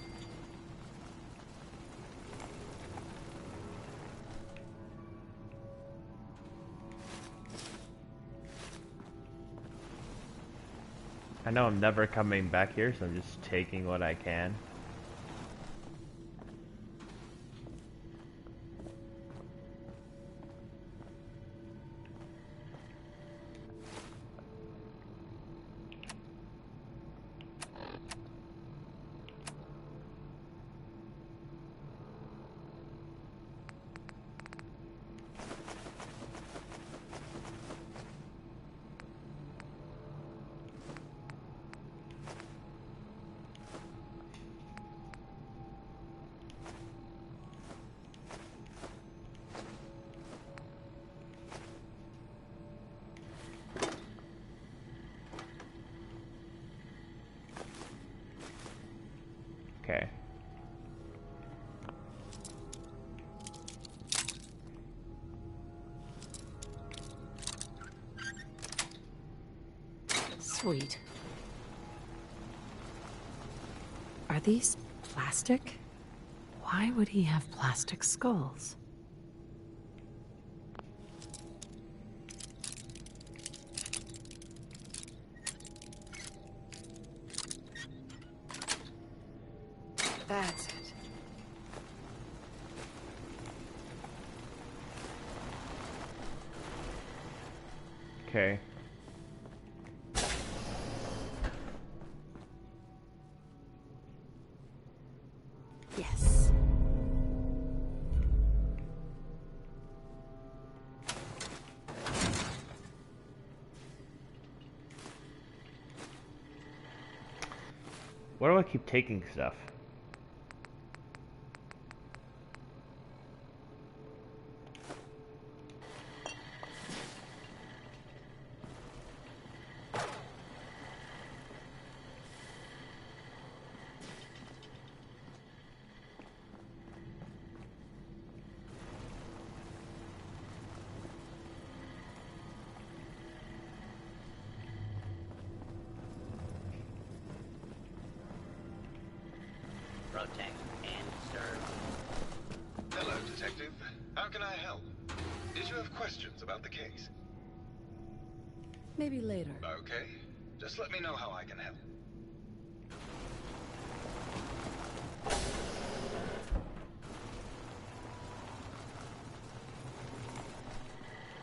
I know I'm never coming back here, so I'm just taking what I can. Okay. Sweet. Are these plastic? Why would he have plastic skulls? That's it. Okay. Yes. Why do I keep taking stuff? Protect and serve. How can I help? Did you have questions about the case? Maybe later. Okay. Just let me know how I can help.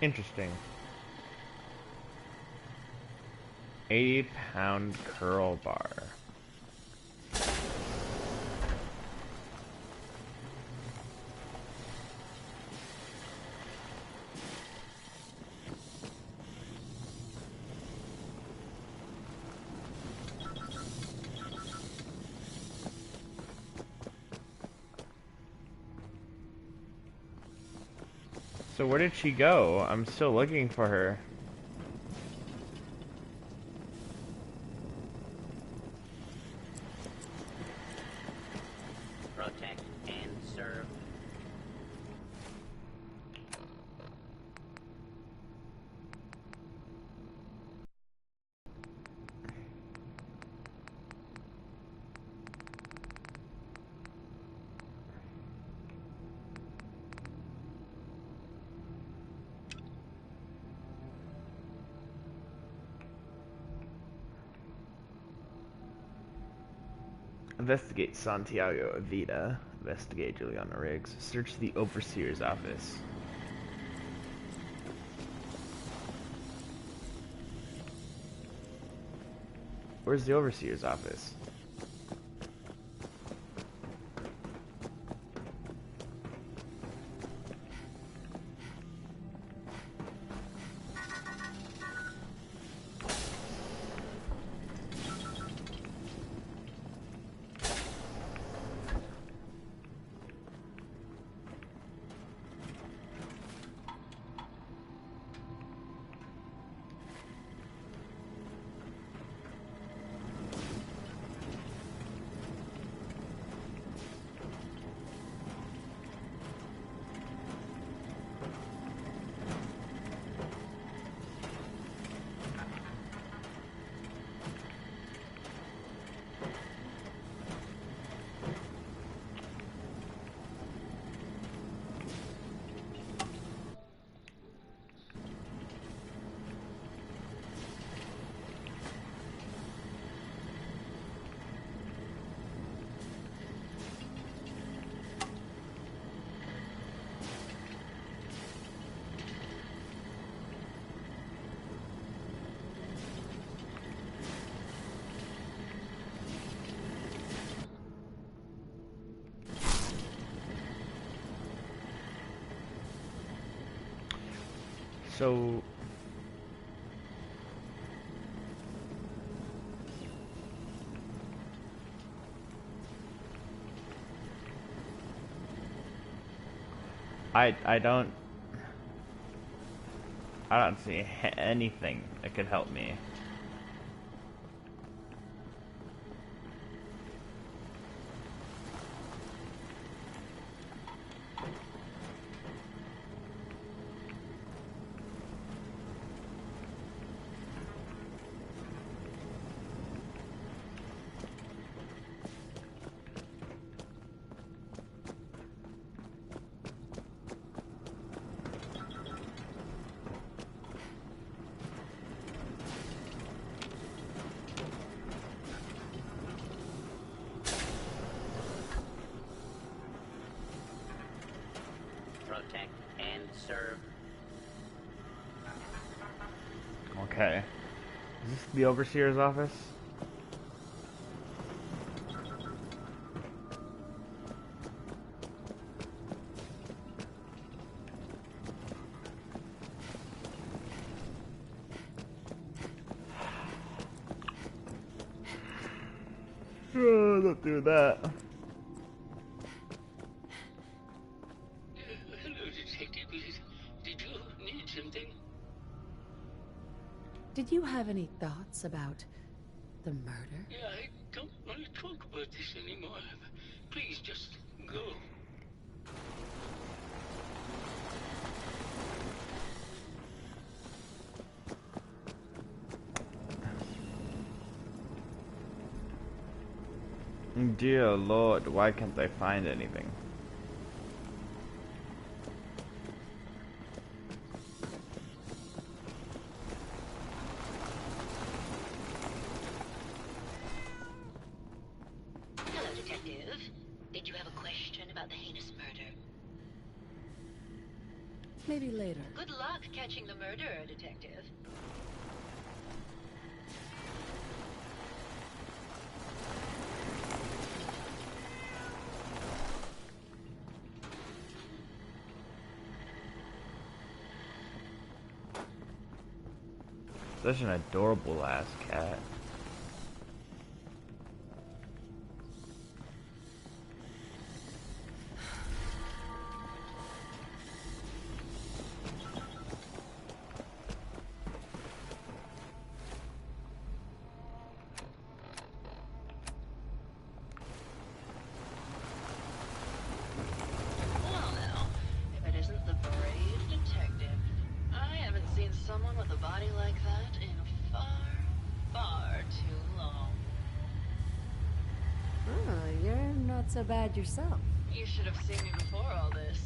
Interesting. 80-pound curl bar. So where did she go? I'm still looking for her. Protect and serve. Investigate Santiago Evita. Investigate Juliana Riggs. Search the Overseer's office. Where's the Overseer's office? So I don't see anything that could help me. Protect and serve. Okay. Is this the Overseer's office? Oh, don't do that. Hello, Detective. Did you need something? Did you have any thoughts about the murder? Yeah, I don't want to talk about this anymore. Please, just go. Dear Lord, why can't I find anything? Detective, did you have a question about the heinous murder? Maybe later. Good luck catching the murderer, Detective. Such an adorable ass cat. Well now, if it isn't the brave detective, I haven't seen someone with a body like that in far, far too long. Oh, you're not so bad yourself. You should have seen me before all this.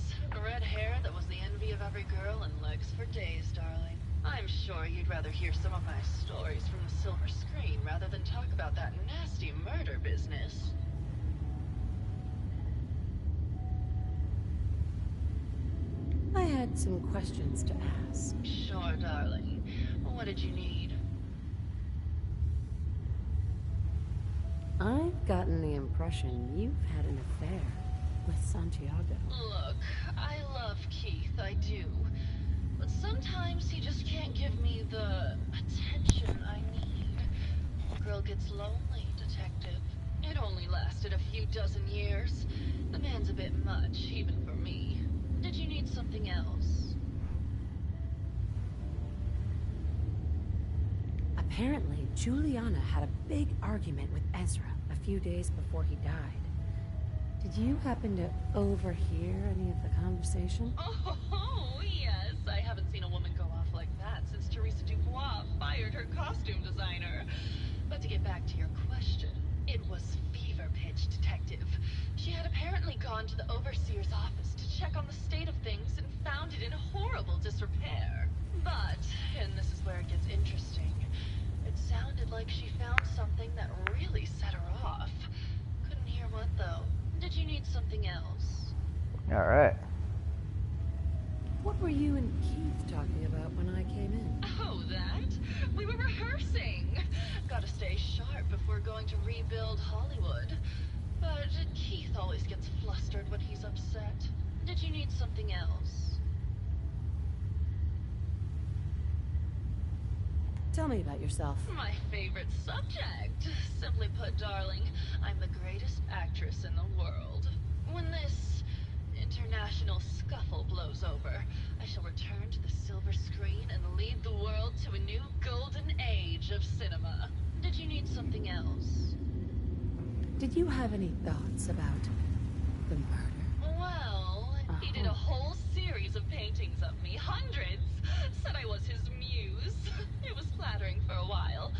Red hair that was the envy of every girl and legs for days, darling. I'm sure you'd rather hear some of my stories from the silver screen rather than talk about that nasty murder business. I had some questions to ask. Sure, darling. What did you need? I've gotten the impression you've had an affair with Santiago. Look, I love Keith, I do. But sometimes he just can't give me the attention I need. The girl gets lonely, Detective. It only lasted a few dozen years. The man's a bit much, even for me. Did you need something else? Apparently, Juliana had a big argument with Ezra a few days before he died. Did you happen to overhear any of the conversation? Oh, yes. I haven't seen a woman go off like that since Teresa Dubois fired her costume designer. But to get back to your question, it was fever pitch, Detective. She had apparently gone to the overseer's office to check on the state of things and found it in horrible disrepair. But, and this is where it gets interesting, it sounded like she found something that really set her off. Couldn't hear what, though. Did you need something else? Alright. What were you and Keith talking about when I came in? Oh, that? We were rehearsing. Gotta stay sharp before going to rebuild Hollywood. But Keith always gets flustered when he's upset. Did you need something else? Tell me about yourself. My favorite subject. Simply put, darling, I'm the greatest actress in the world. When this international scuffle blows over, I shall return to the silver screen and lead the world to a new golden age of cinema. Did you need something else? Did you have any thoughts about the murder? Well, he did a whole series of paintings of me, hundreds. Said I was his muse. It was flattering for a while,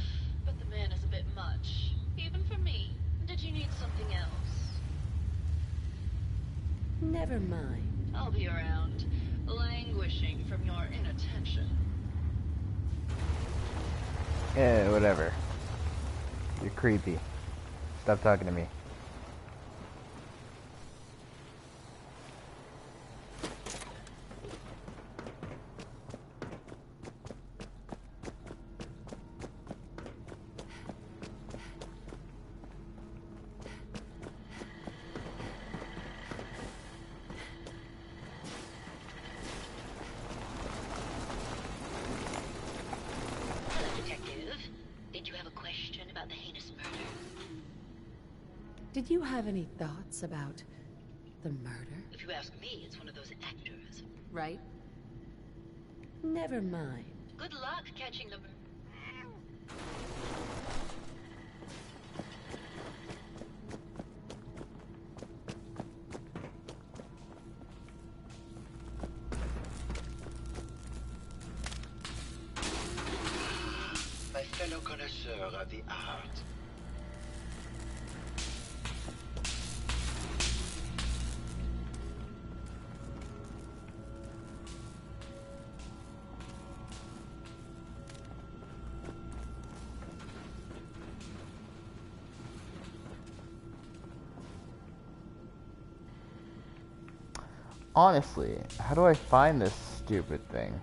but the man is a bit much, even for me. Did you need something else? Never mind. I'll be around, languishing from your inattention. Yeah, whatever. You're creepy. Stop talking to me. Hello, Detective. Did you have a question about the heinous murder? Did you have any thoughts about the murder? If you ask me, it's one of those actors. Right? Never mind. Good luck catching the... My fellow connoisseur of the art. Honestly, how do I find this stupid thing?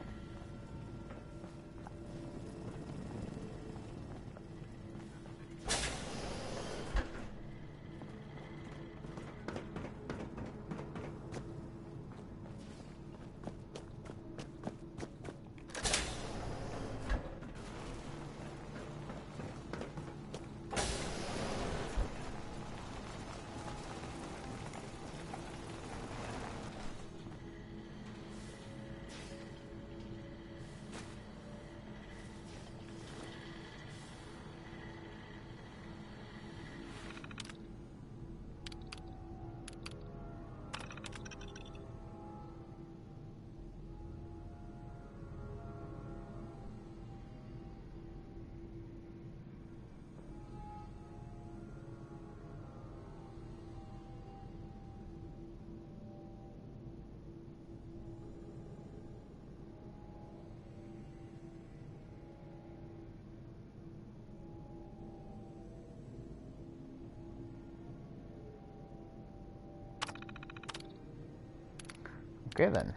Okay then.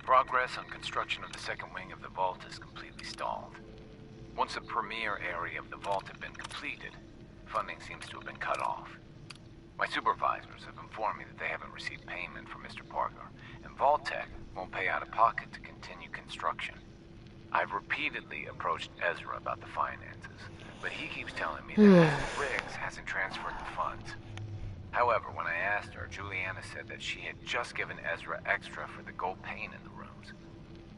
Progress on construction of the second wing of the vault is completely stalled. Once the premier area of the vault had been completed, funding seems to have been cut off. My supervisors have informed me that they haven't received payment from Mr. Parker, and Vault-Tec won't pay out of pocket to continue construction. I've repeatedly approached Ezra about the finances, but he keeps telling me that Riggs hasn't transferred the funds. However, when I asked her, Juliana said that she had just given Ezra extra for the gold paint in the rooms.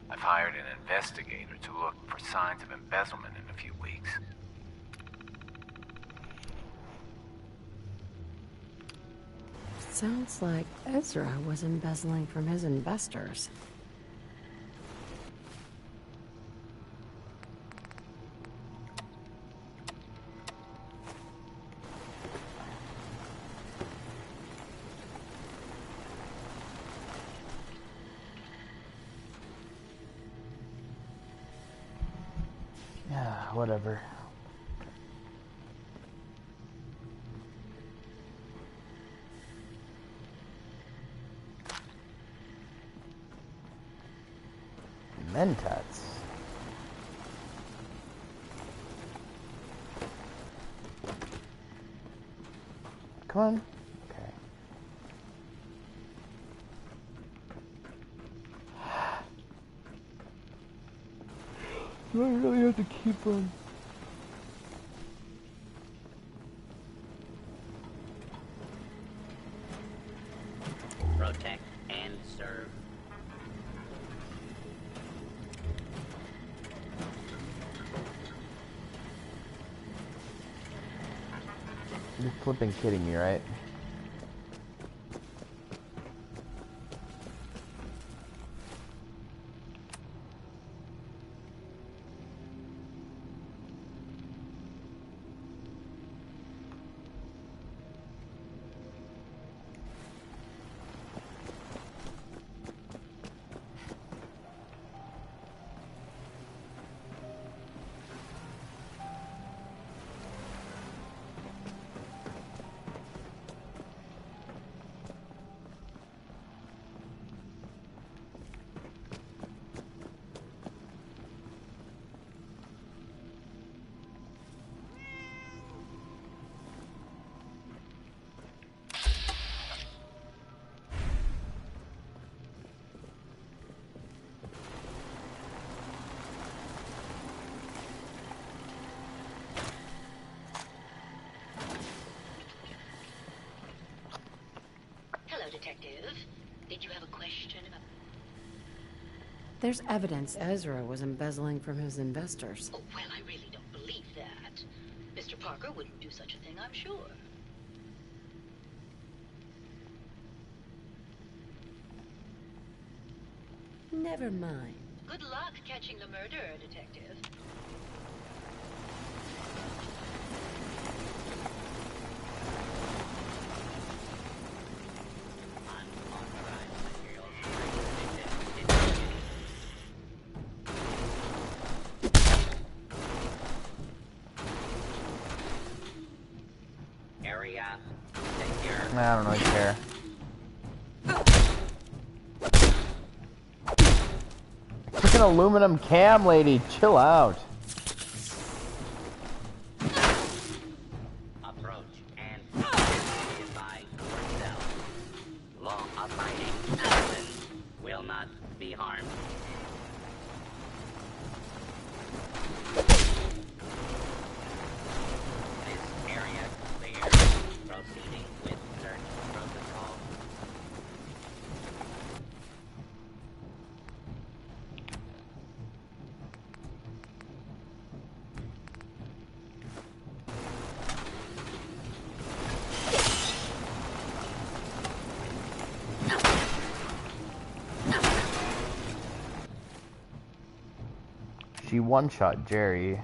I've hired an investigator to look for signs of embezzlement in a few weeks. Sounds like Ezra was embezzling from his investors. Yeah, whatever. Mentats. Come on. Okay. Do I really have to keep on? Protect and serve. You're flipping kidding me, right? Detective, did you have a question about... There's evidence Ezra was embezzling from his investors. Oh, well, I really don't believe that. Mr. Parker wouldn't do such a thing, I'm sure. Never mind. Good luck catching the murderer, Detective. Area secure. I don't really care. Freaking aluminum cam lady, chill out. Approach and identify yourself. Law-abiding citizens will not be harmed. This area clear. Proceeding with search protocol. She one-shot Jerry.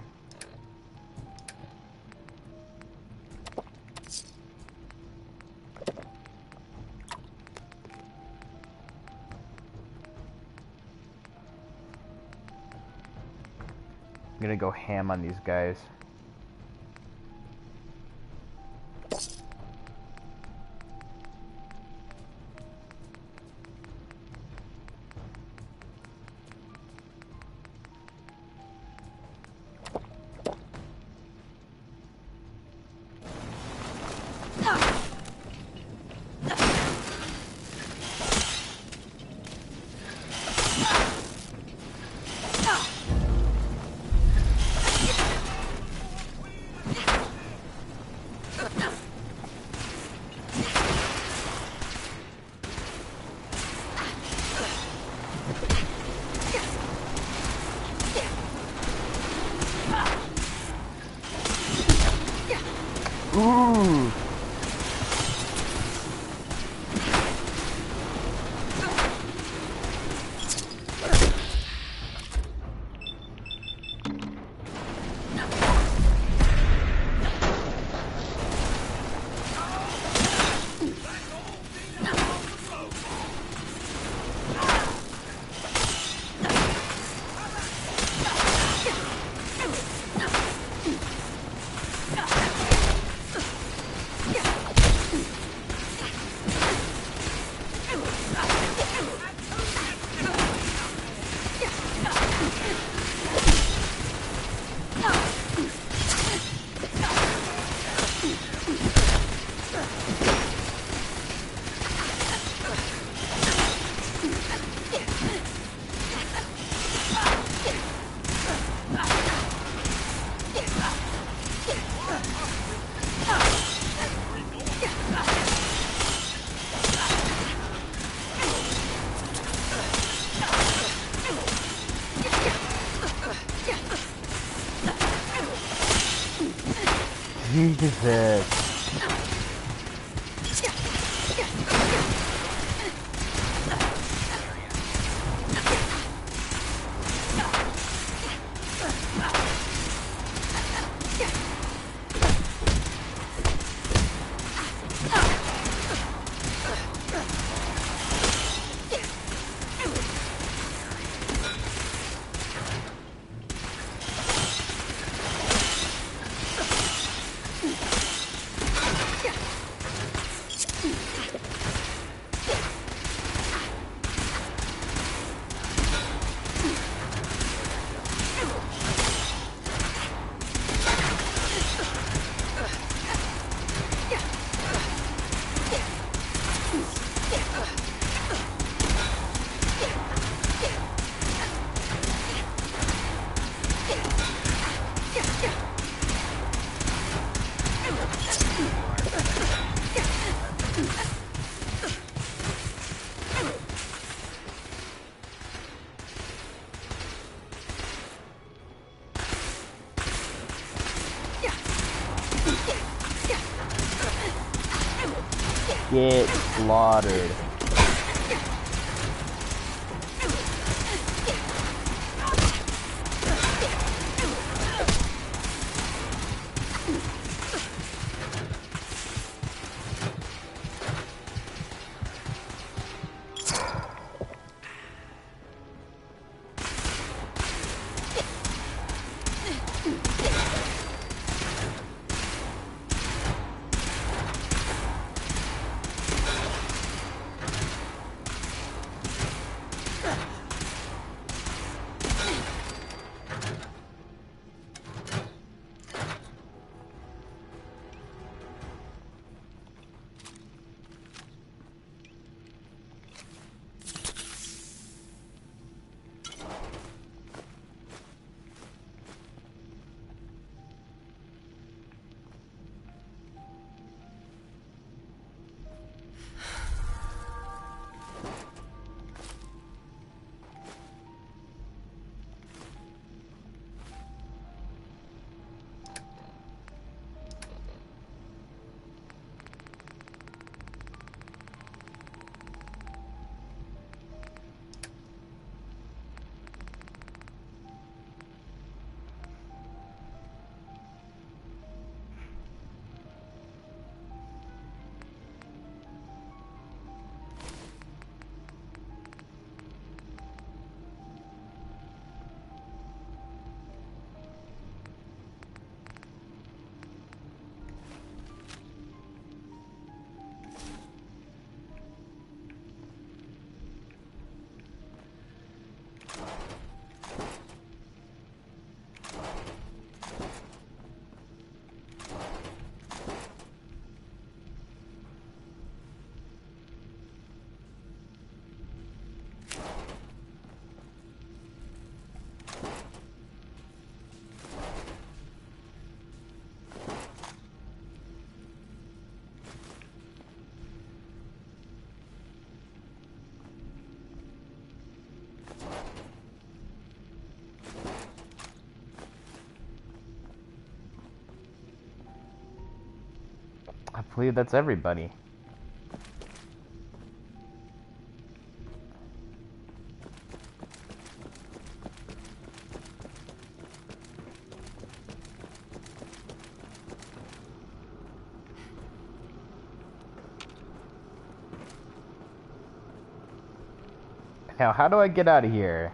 I'm gonna go ham on these guys. Ooh. Jesus. Get slaughtered. believe that's everybody. Now, how do I get out of here?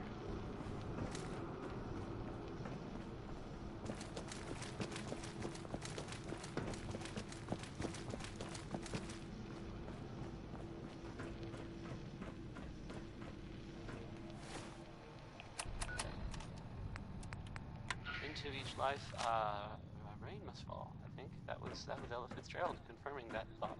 Into each life, rain must fall. I think that was Ella Fitzgerald confirming that thought.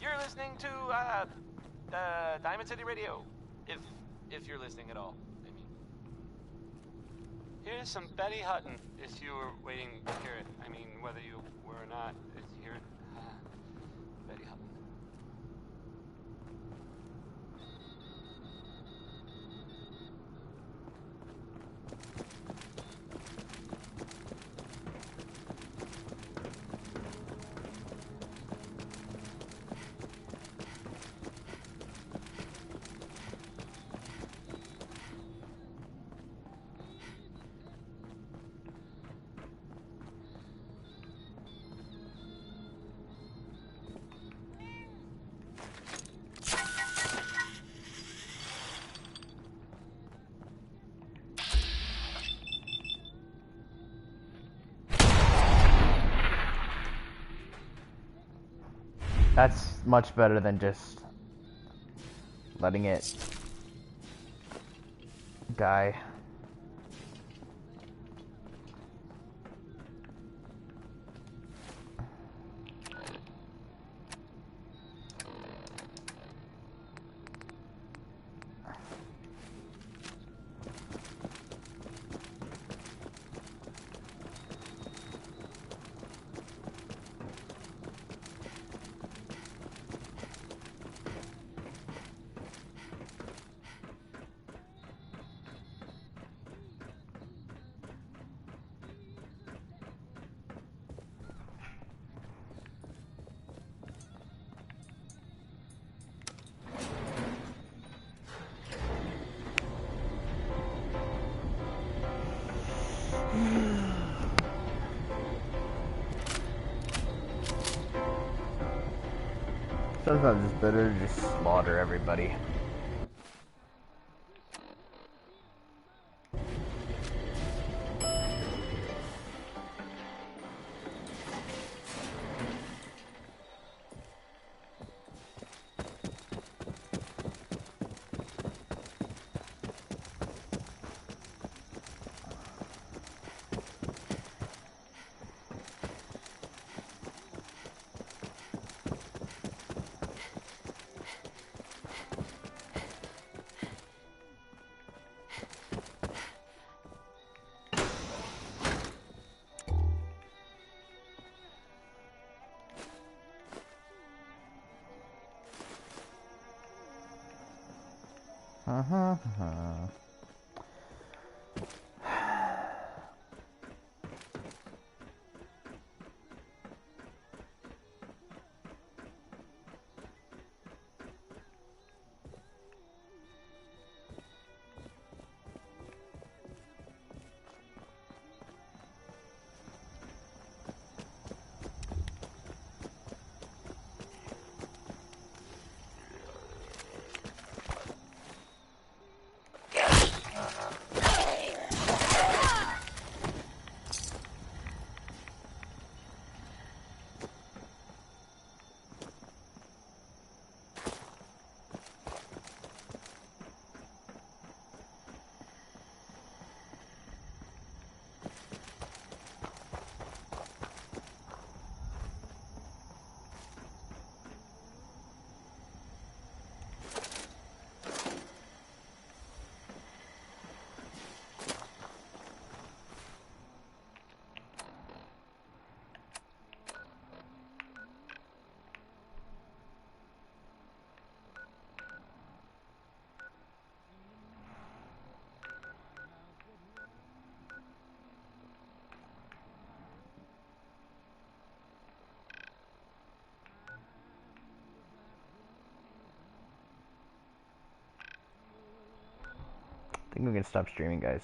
You're listening to Diamond City Radio, if you're listening at all. I mean, here's some Betty Hutton. If you were waiting to hear it, I mean, whether you were or not, if you hear it, Betty Hutton. That's much better than just letting it die. Sometimes it's better to just slaughter everybody. think we can stop streaming, guys.